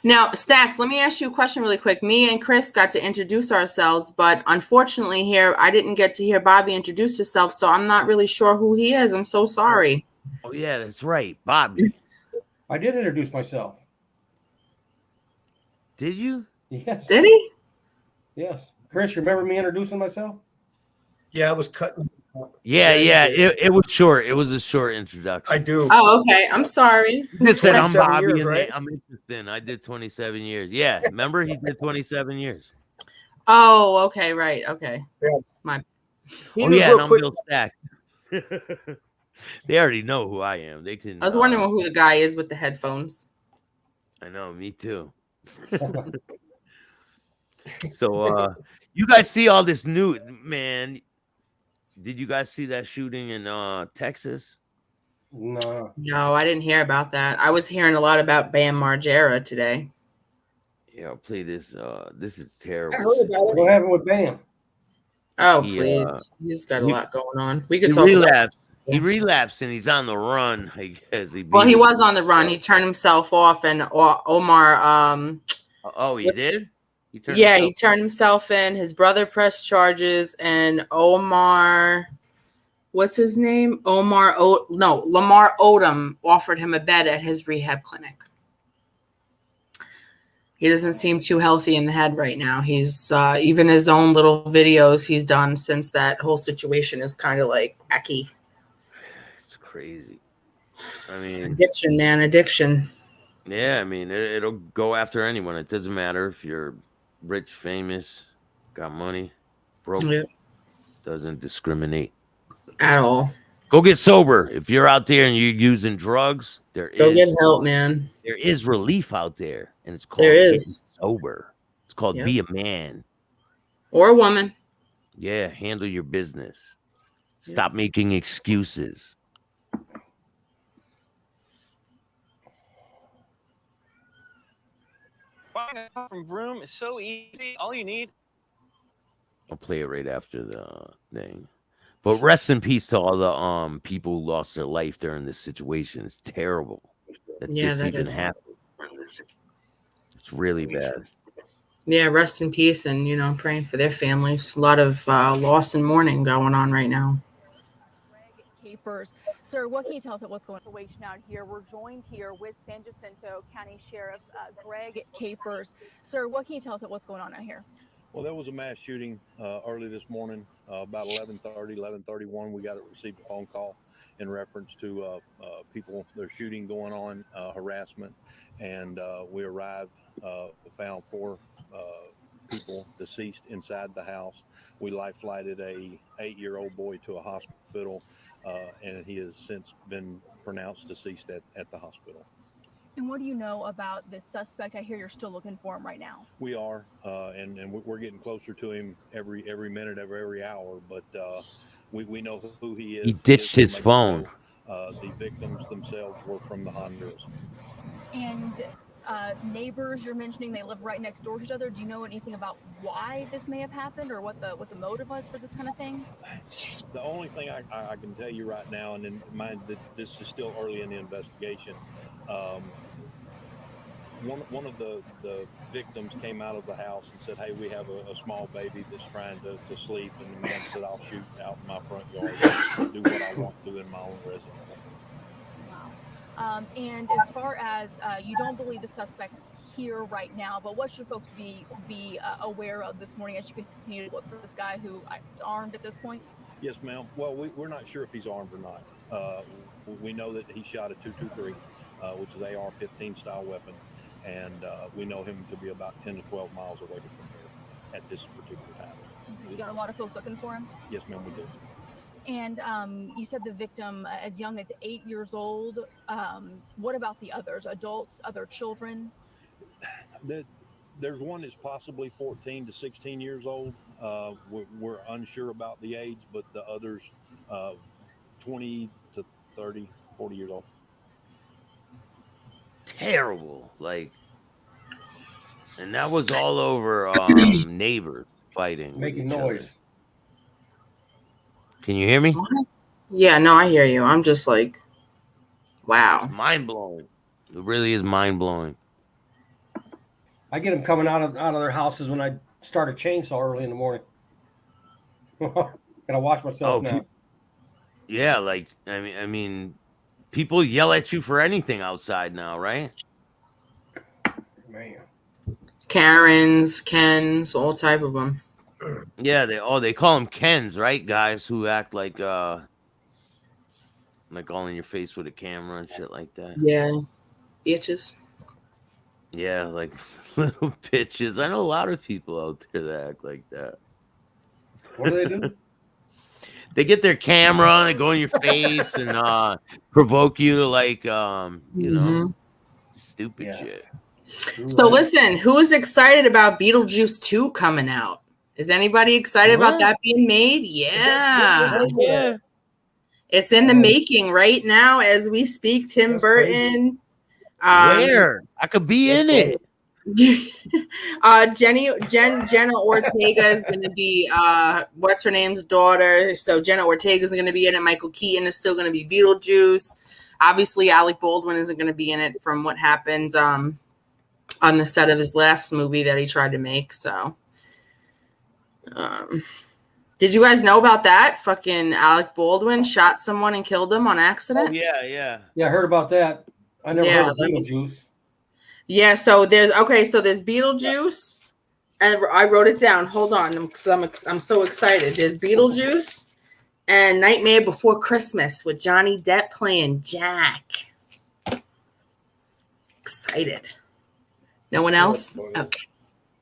Now, Staxx, let me ask you a question really quick. Me and Chris got to introduce ourselves, but unfortunately here, I didn't get to hear Bobby introduce herself, so I'm not really sure who he is. I'm so sorry. Oh yeah, that's right, Bobby. I did introduce myself. Did you? Yes. Did he? Yes. Chris, you remember me introducing myself? Yeah, I was cutting. Yeah, Yeah, it was short. It was a short introduction. I do. Oh, okay. I'm sorry. He just said I'm 27 Bobby years, and right? I'm interested. I did 27 years. Yeah, remember he did 27 years. Oh, okay, right. Okay. He Oh was yeah, real and I'm quick. Bill Staxx. They already know who I am. They can. I was wondering who the guy is with the headphones. I know, me too. So, you guys see all this new, man? Did you guys see that shooting in Texas? No. No, I didn't hear about that. I was hearing a lot about Bam Margera today. Yeah, I'll play this. This is I terrible. heard about it. What happened with Bam? Oh, He, please. He's got a he- lot going on. We could He talk about relapsed. He relapsed and he's on the run. I guess he. Well, beat he it. was on the run. He turned himself off, and Omar, Oh, he what's- did. He turned. he himself- turned himself in. His brother pressed charges, and Omar, what's his name? Lamar Odom offered him a bed at his rehab clinic. He doesn't seem too healthy in the head right now. He's even his own little videos he's done since that whole situation is kind of like wacky. It's crazy. I mean, Addiction, man, addiction. yeah. I mean, it'll go after anyone. It doesn't matter if you're rich, famous, got money, broke. Yep. Doesn't discriminate. At all. Go get sober. If you're out there and you're using drugs, Go get help, man. there is relief out there, and it's called There getting is. sober. It's called Yep. be a man. Or a woman. Yeah, handle your business. Stop making excuses. Buying a car from Vroom is so easy. All you need. I'll play it right after the thing. But rest in peace to all the people who lost their life during this situation. It's terrible that Yeah, this that even is. happened. It's really bad. Yeah, rest in peace, and praying for their families. A lot of loss and mourning going on right now. Greg Capers. Sir, what can you tell us about what's going on out here? We're joined here with San Jacinto County Sheriff Greg Capers. Sir, what can you tell us about what's going on out here? Well, there was a mass shooting early this morning, about 11:30, 11:31. We received a phone call in reference to people, there's shooting going on, harassment, and we arrived, found 4 people deceased inside the house. We life flighted a 8-year-old boy to a hospital, and he has since been pronounced deceased at the hospital. And what do you know about this suspect? I hear you're still looking for him right now. We are, and we're getting closer to him every minute of every hour. But we know who he is. He ditched his phone. The victims themselves were from the Honduras. And neighbors you're mentioning, they live right next door to each other. Do you know anything about why this may have happened, or what the motive was for this kind of thing? The only thing I can tell you right now, and in mind that this is still early in the investigation. One of the victims came out of the house and said, "Hey, we have a small baby that's trying to sleep," and the man said, "I'll shoot out in my front yard and do what I want to in my own residence." Wow. And as far as you don't believe the suspect's here right now, but what should folks be aware of this morning as you continue to look for this guy who is armed at this point? Yes, ma'am. Well, we're not sure if he's armed or not. We know that he shot a .223, which is AR-15 style weapon. And we know him to be about 10 to 12 miles away from here at this particular time. You got a lot of folks looking for him? Yes, ma'am, we do. And you said the victim as young as 8 years old. What about the others, adults, other children? There's one that's possibly 14 to 16 years old. We're unsure about the age, but the others 20 to 30, 40 years old. Terrible, and that was all over neighbors fighting, making noise. Other. Can you hear me? Yeah, no, I hear you. I'm just like, wow, mind blowing. It really is mind blowing. I get them coming out of their houses when I start a chainsaw early in the morning. Gotta watch myself now. Yeah, I mean. People yell at you for anything outside now, right? Man. Karens, Kens, all type of them. Yeah, they call them Kens, right? Guys who act like all in your face with a camera and shit like that. Yeah, bitches. Yeah, like little bitches. I know a lot of people out there that act like that. What do they do? They get their camera, they go in your face and provoke you to stupid shit. So listen, who is excited about Beetlejuice 2 coming out? Is anybody excited about that being made? Yeah. It's in the making right now as we speak. Tim Burton. Where? I could be in it. Jenna Ortega is going to be what's her name's daughter. So Jenna Ortega is going to be in it. Michael Keaton is still going to be Beetlejuice. Obviously, Alec Baldwin isn't going to be in it from what happened on the set of his last movie that he tried to make. So, did you guys know about that? Fucking Alec Baldwin shot someone and killed him on accident. Oh, yeah. Yeah, I heard about that. I never heard of Beetlejuice. Yeah, so there's Beetlejuice, and I wrote it down. Hold on, I'm so excited. There's Beetlejuice and Nightmare Before Christmas with Johnny Depp playing Jack. Excited. No one else? Okay.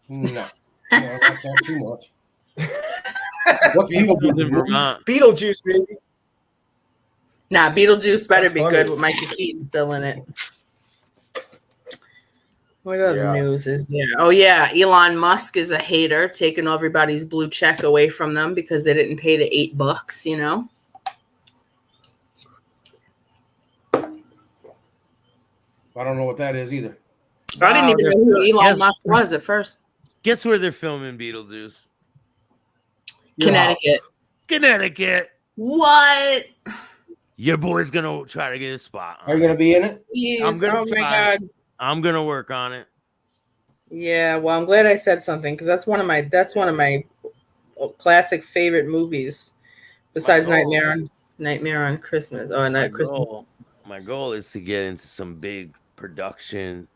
No, that's not too much. What's Beetlejuice in Vermont? Beetlejuice, baby. Nah, Beetlejuice better be good with Michael Keaton still in it. What other news is there? Oh, yeah. Elon Musk is a hater, taking everybody's blue check away from them because they didn't pay the $8, you know? I don't know what that is either. I didn't even know who Elon Guess, Musk was at first. guess where they're filming Beetlejuice? Connecticut. Connecticut. What? Your boy's gonna try to get a spot. Are you going to be in it? I'm gonna Oh my try. God. I'm gonna work on it. Yeah, well, I'm glad I said something because that's one of my classic favorite movies, besides Nightmare on Christmas. Oh, Night Christmas. My goal is to get into some big production,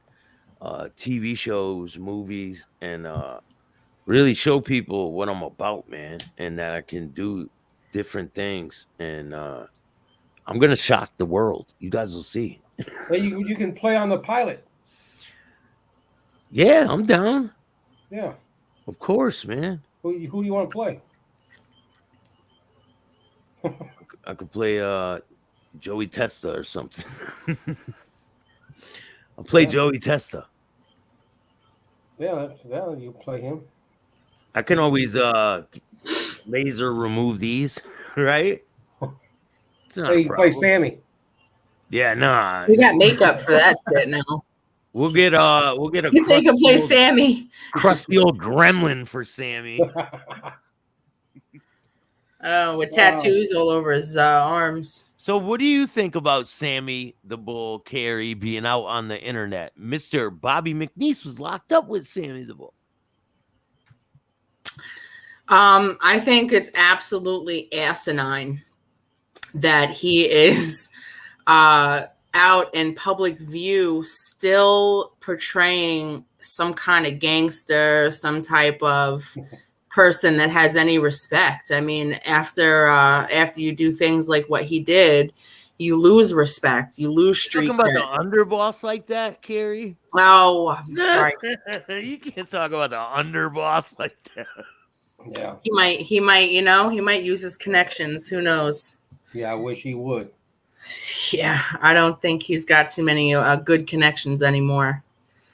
TV shows, movies, and really show people what I'm about, man, and that I can do different things. And I'm gonna shock the world. You guys will see. Well, you can play on the pilot. Yeah, I'm down. Yeah. Of course, man. Who do you want to play? I could play Joey Testa or something. I'll play Joey Testa. Yeah, you play him. I can always laser remove these, right? It's not So you can play Sammy. Yeah, nah. We got makeup for that shit now. We'll get a You think can play Sammy. crusty old gremlin for Sammy. Oh, with tattoos all over his arms. So what do you think about Sammy the Bull Carey being out on the internet? Mr. Bobby McNeese was locked up with Sammy the Bull. I think it's absolutely asinine that he is out in public view still portraying some kind of gangster, some type of person that has any respect. I mean, after you do things like what he did, you lose respect. You lose street Talking about cred. the underboss like that, Carrie? Oh, I'm sorry. You can't talk about the underboss like that. Yeah. He might use his connections. Who knows? Yeah, I wish he would. Yeah, I don't think he's got too many good connections anymore.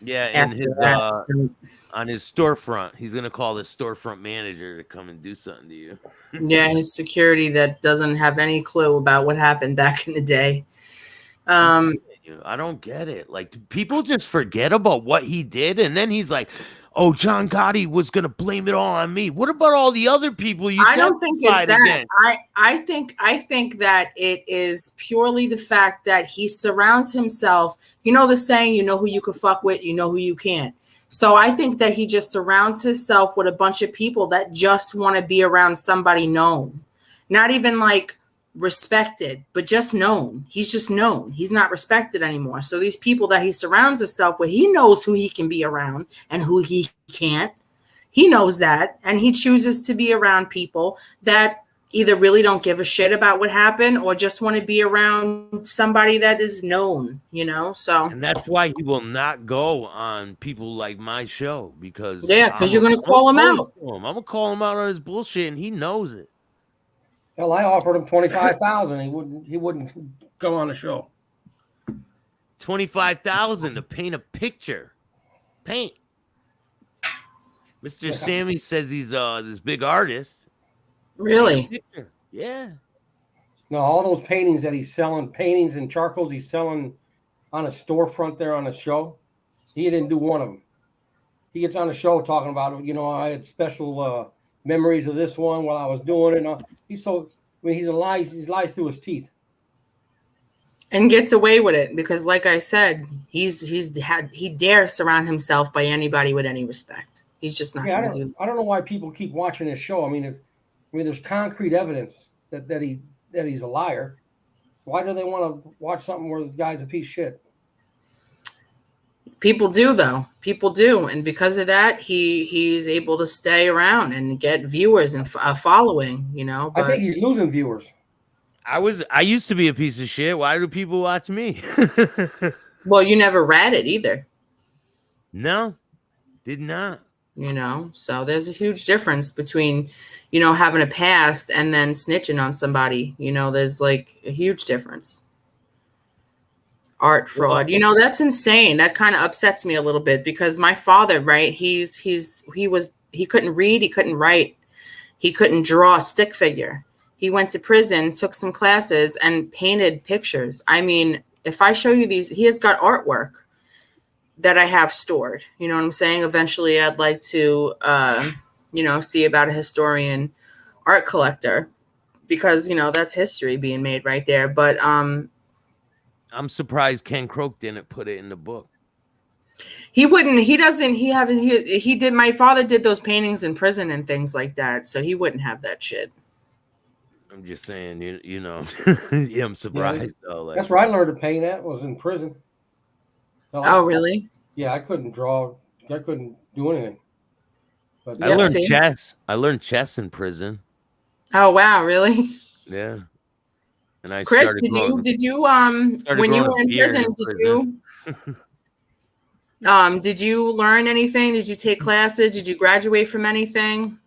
Yeah, and his that. on his storefront, he's gonna call the storefront manager to come and do something to you. Yeah, his security that doesn't have any clue about what happened back in the day. I don't get it. Like, people just forget about what he did, and then he's like, "Oh, John Gotti was gonna blame it all on me." What about all the other people you? I don't think it's that. Against? I think that it is purely the fact that he surrounds himself. You know the saying, you know who you can fuck with, you know who you can't. So I think that he just surrounds himself with a bunch of people that just want to be around somebody known, not even like respected, but just known. He's just known. He's not respected anymore. So these people that he surrounds himself with, he knows who he can be around and who he can't. He knows that, and he chooses to be around people that either really don't give a shit about what happened or just want to be around somebody that is known, so. And that's why he will not go on people like my show, because you're going to call him out. I'm going to call him out on his bullshit, and he knows it. Hell, I offered him $25,000. He wouldn't go on the show. $25,000 to paint a picture. Paint. Mr. Sammy says he's this big artist. Really? Yeah. No, all those paintings that he's selling, paintings and charcoals he's selling on a storefront there on the show, he didn't do one of them. He gets on the show talking about, I had special memories of this one while I was doing it. He's he lies through his teeth. And gets away with it because, like I said, he dares surround himself by anybody with any respect. He's just not going to do that. I don't know why people keep watching this show. I mean, there's concrete evidence that he's a liar. Why do they want to watch something where the guy's a piece of shit? People do, though. People do, and because of that, he's able to stay around and get viewers and a following. But I think he's losing viewers. I used to be a piece of shit. Why do people watch me? Well, you never ratted either. No, did not. So there's a huge difference between, having a past and then snitching on somebody. There's like a huge difference. Art fraud, that's insane. That kind of upsets me a little bit because my father, right? He couldn't read, he couldn't write, he couldn't draw a stick figure. He went to prison, took some classes, and painted pictures. I mean, if I show you these, he has got artwork that I have stored. You know what I'm saying? Eventually, I'd like to, see about a historian art collector, because that's history being made right there. But I'm surprised Ken Croak didn't put it in the book. he wouldn't. He doesn't. He haven't. He did. My father did those paintings in prison and things like that, so he wouldn't have that shit. I'm just saying, yeah, I'm surprised though. Like, That's where I learned to paint. At was in prison. Oh, really? Yeah, I couldn't draw. I couldn't do anything. But I learned chess. I learned chess in prison. Oh wow, really? Yeah. And I Chris, started did you when you growing were a in beard prison, did you learn anything? Did you take classes? Did you graduate from anything?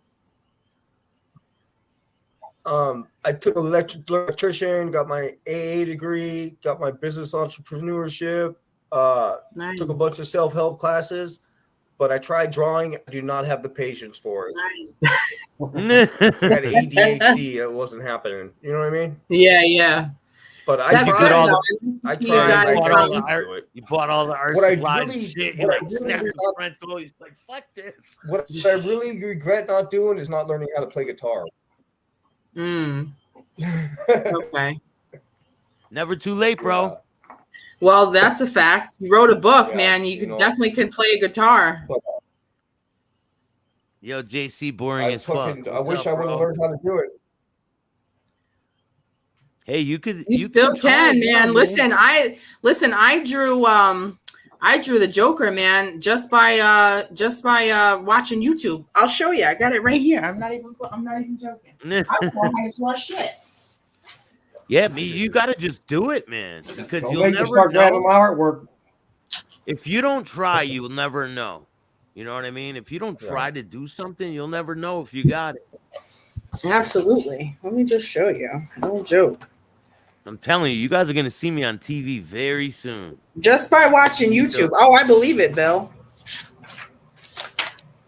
I took electrician, got my AA degree, got my business entrepreneurship, Nice. took a bunch of self-help classes, but I tried drawing. I do not have the patience for it. I had ADHD. It wasn't happening. You know what I mean? Yeah. But I That's tried. good, I You tried. got I it just from- didn't do it. You bought all the art What I supplies really- and shit. what You I like really snapped did the not- pencil. He's like, fuck this. What I really regret not doing is not learning how to play guitar. Okay. Never too late, bro. Well, that's a fact. You wrote a book, Yeah, man. you You know. definitely can play a guitar. Yo, JC, boring as fuck. I What's wish up, I would have bro? learned how to do it. Hey, you could. You still try can, it, man. Listen, I drew the Joker, man, just by watching YouTube. I'll show you. I got it right here. I'm not even joking. I don't know how to draw shit. Yeah, you gotta just do it, man. Because Don't you'll make me never start grabbing know. my artwork. If you don't try, you'll never know. You know what I mean? If you don't try to do something, you'll never know if you got it. Absolutely. Let me just show you. No joke. I'm telling you, you guys are gonna see me on TV very soon. Just by watching YouTube. Oh, I believe it, Bill.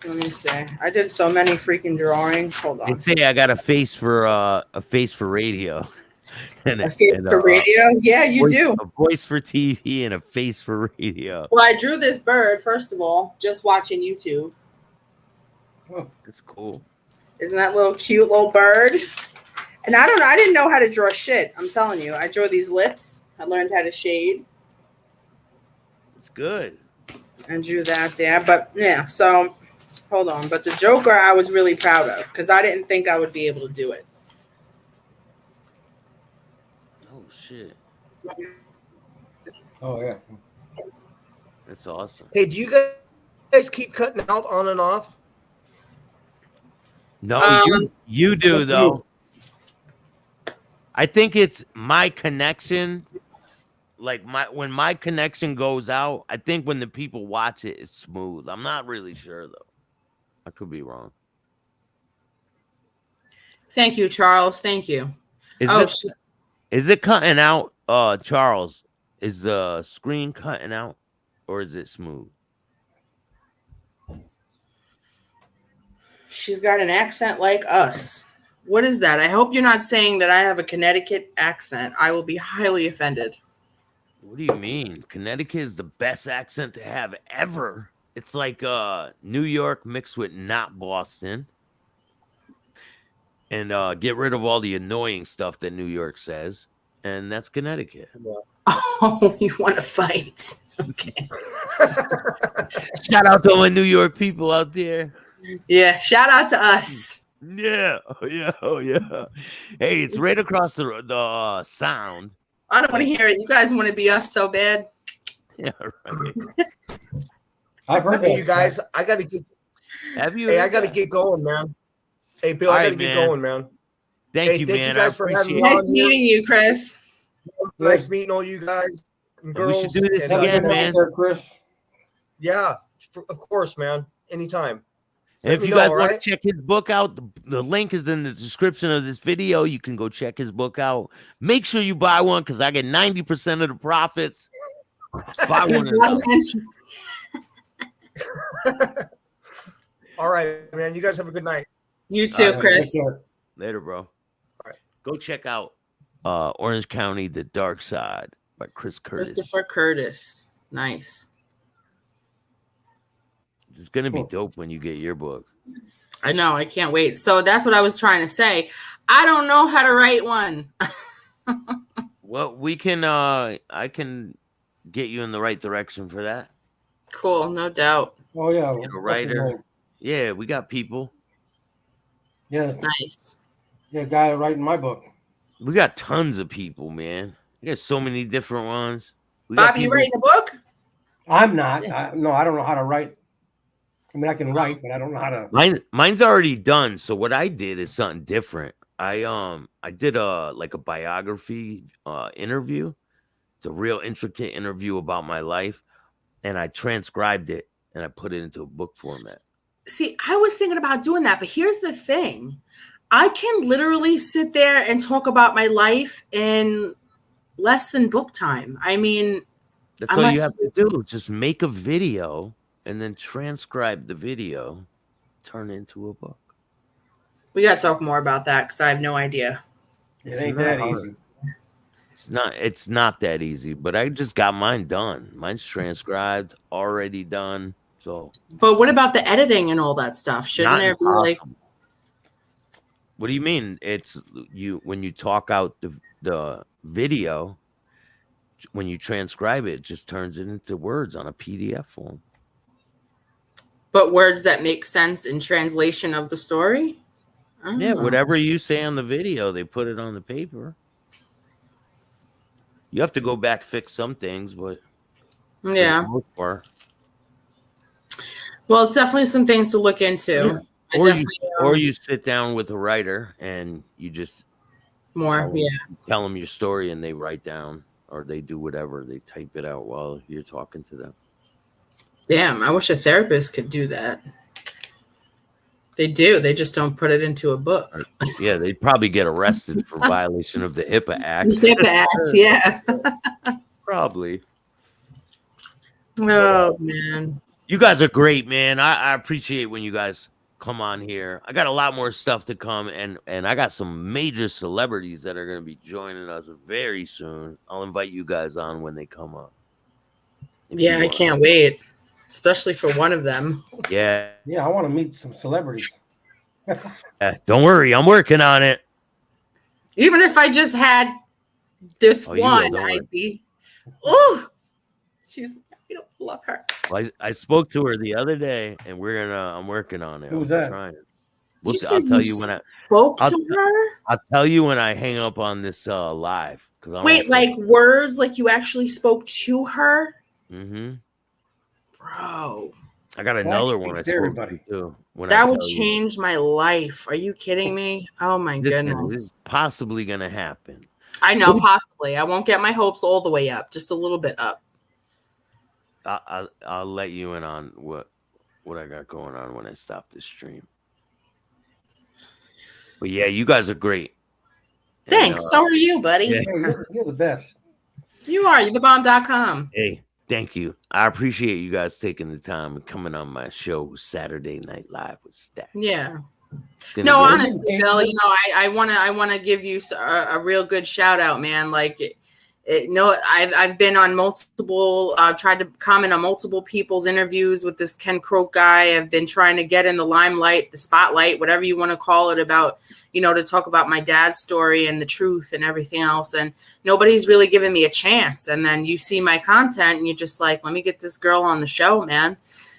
Let me see. I did so many freaking drawings. Hold on. They say I got a face for radio. And A face for radio? Yeah, you do. A voice for TV and a face for radio. Well, I drew this bird, first of all, just watching YouTube. Oh, that's cool. Isn't that little cute little bird? And I didn't know how to draw shit. I'm telling you. I drew these lips. I learned how to shade. It's good. I drew that there. But yeah, so hold on. But the Joker I was really proud of because I didn't think I would be able to do it. Oh shit. Oh yeah. That's awesome. Hey, do you guys keep cutting out on and off? No, you do though. I think it's my connection. Like when my connection goes out, I think when the people watch it, it's smooth. I'm not really sure though. I could be wrong. Thank you, Charles. Thank you. Is it cutting out, Charles? Is the screen cutting out, or is it smooth? She's got an accent like us. What is that? I hope you're not saying that I have a Connecticut accent. I will be highly offended. What do you mean? Connecticut is the best accent to have ever. It's like New York mixed with not Boston. And get rid of all the annoying stuff that New York says. And that's Connecticut. Oh, you want to fight? Okay. Shout out to all my New York people out there. Yeah, shout out to us. Yeah, oh yeah. Hey, it's right across the sound. I don't want to hear it. You guys want to be us so bad. Yeah, right. I've heard Hey, that. you guys, I got to get. Have you? Hey, I got to get going, man. Hey, Bill, I got to get going, man. Thank you, thank man. you guys I for having me appreciate on. Nice meeting you, Chris. Nice meeting all you guys and girls. We should do this and, again, man. There, Chris. Yeah, of course, man. Anytime. And if Let me you guys know, want right? to check his book out, the link is in the description of this video. You can go check his book out. Make sure you buy one because I get 90% of the profits. Buy one. All right, man. You guys have a good night. You too, Chris. Later, bro. All right. Go check out Orange County, The Dark Side by Chris Curtis. Christopher Curtis. Nice. It's gonna be dope when you get your book. I know. I can't wait. So that's what I was trying to say. I don't know how to write one. Well, we can. I can get you in the right direction for that. Cool, no doubt. Oh yeah, Get a what's his writer. name? Yeah, we got people. Yeah, Nice. yeah, guy writing my book. We got tons of people, man. We got so many different ones. We got Bobby, you people. writing a book? I'm not. No, I don't know how to write. I mean, I can write, but I don't know how to. Mine's already done. So what I did is something different. I did a biography interview. It's a real intricate interview about my life, and I transcribed it and I put it into a book format. See, I was thinking about doing that, but here's the thing. I can literally sit there and talk about my life in less than book time. I mean, That's all you have to do. Just make a video and then transcribe the video, turn it into a book. We got to talk more about that because I have no idea. It ain't that easy. It's not that easy, but I just got mine done. Mine's transcribed, already done. So, but what about the editing and all that stuff? Shouldn't there be like? What do you mean? It's you when you talk out the video, when you transcribe it just turns it into words on a PDF form. But words that make sense in translation of the story? Yeah, whatever you say on the video, they put it on the paper. You have to go back, fix some things, but yeah. for the most part. Well, it's definitely some things to look into. Yeah. Or you sit down with a writer and you just tell them your story and they write down or they do whatever. They type it out while you're talking to them. Damn, I wish a therapist could do that. They do. They just don't put it into a book. Yeah, they'd probably get arrested for violation of the HIPAA Act. HIPAA Act, yeah. Probably. Oh, man. You guys are great, man. I appreciate when you guys come on here. I got a lot more stuff to come, and I got some major celebrities that are going to be joining us very soon. I'll invite you guys on when they come up. Yeah, I can't wait. Especially for one of them. Yeah. Yeah, I want to meet some celebrities. Don't worry, I'm working on it. Even if I just had this one, I'd be, oh, you don't love her. Well, I spoke to her the other day, and I'm working on it. Who's that? Trying. I'll tell you when I spoke to her. I'll tell you when I hang up on this live. Wait, like words, like you actually spoke to her? Mm-hmm. Bro, I got another one I spoke to too. That would change my life. Are you kidding me? Oh my goodness. This is possibly gonna happen. I know, possibly. I won't get my hopes all the way up, just a little bit up. I'll let you in on what I got going on when I stop this stream. But yeah, you guys are great. Thanks. So are you, buddy. Yeah, you're the best. You are. You're thebomb.com. Hey, thank you. I appreciate you guys taking the time and coming on my show Saturday Night Live with Staxx. Yeah. No, honestly, Bill, you know, I wanna give you a real good shout out, man. Like, I've been on multiple, tried to comment on multiple people's interviews with this Ken Croak guy. I've been trying to get in the limelight, the spotlight, whatever you want to call it, about, you know, to talk about my dad's story and the truth and everything else. And nobody's really given me a chance. And then you see my content and you're just like, let me get this girl on the show, man.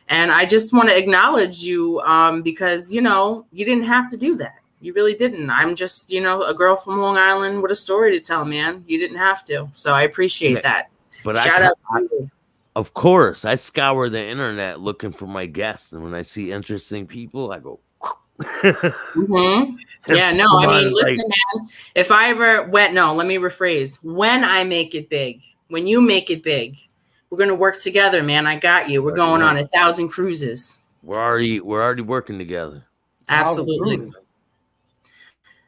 And I just want to acknowledge you because, you know, you didn't have to do that. You really didn't. I'm just, you know, a girl from Long Island with a story to tell, man. You didn't have to. So I appreciate that. But shout out to you. Of course, I scour the internet looking for my guests. And when I see interesting people, I go. Yeah, no, I mean, listen, man, if I ever let me rephrase. When I make it big, when you make it big, we're going to work together, man. I got you. We're going on 1,000 cruises. We're already working together. Absolutely.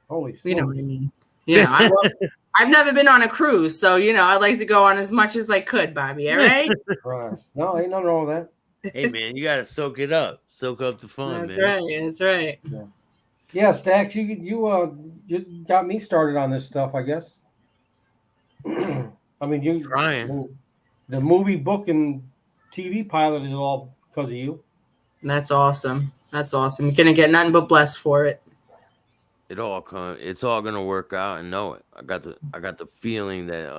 Holy smokes. You know what I mean? Yeah. I've never been on a cruise, so, you know, I'd like to go on as much as I could, Bobby. All right? Right. No, ain't nothing wrong with that. Hey, man, you got to soak it up. Soak up the fun, That's right. That's right. Yeah, Staxx, you got me started on this stuff, I guess. I mean, you trying. The movie, book, and TV pilot is all because of you. That's awesome. That's awesome. You're gonna get nothing but blessed for it. It's all gonna work out, and know it. I got the feeling that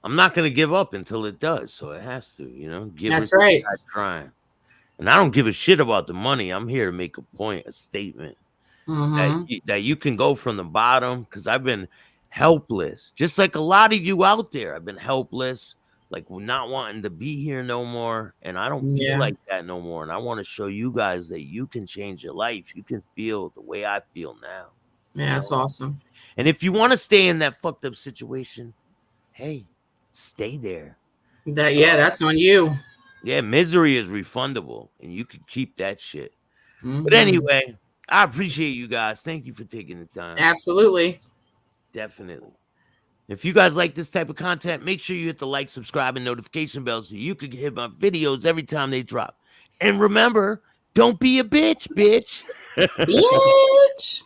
I'm not gonna give up until it does. So it has to, give That's it a right. trying. And I don't give a shit about the money. I'm here to make a point, a statement that you can go from the bottom, because I've been helpless, just like a lot of you out there. I've been helpless, like not wanting to be here no more, and I don't feel Yeah. like that no more. And I want to show you guys that you can change your life. You can feel the way I feel now. Yeah, that's awesome. And if you want to stay in that fucked up situation, hey, stay there. That's on you. Yeah, misery is refundable, and you can keep that shit. Mhm. But anyway, I appreciate you guys. Thank you for taking the time. Absolutely. Definitely. If you guys like this type of content, make sure you hit the like, subscribe, and notification bell so you can hit my videos every time they drop. And remember, don't be a bitch, bitch. Bitch.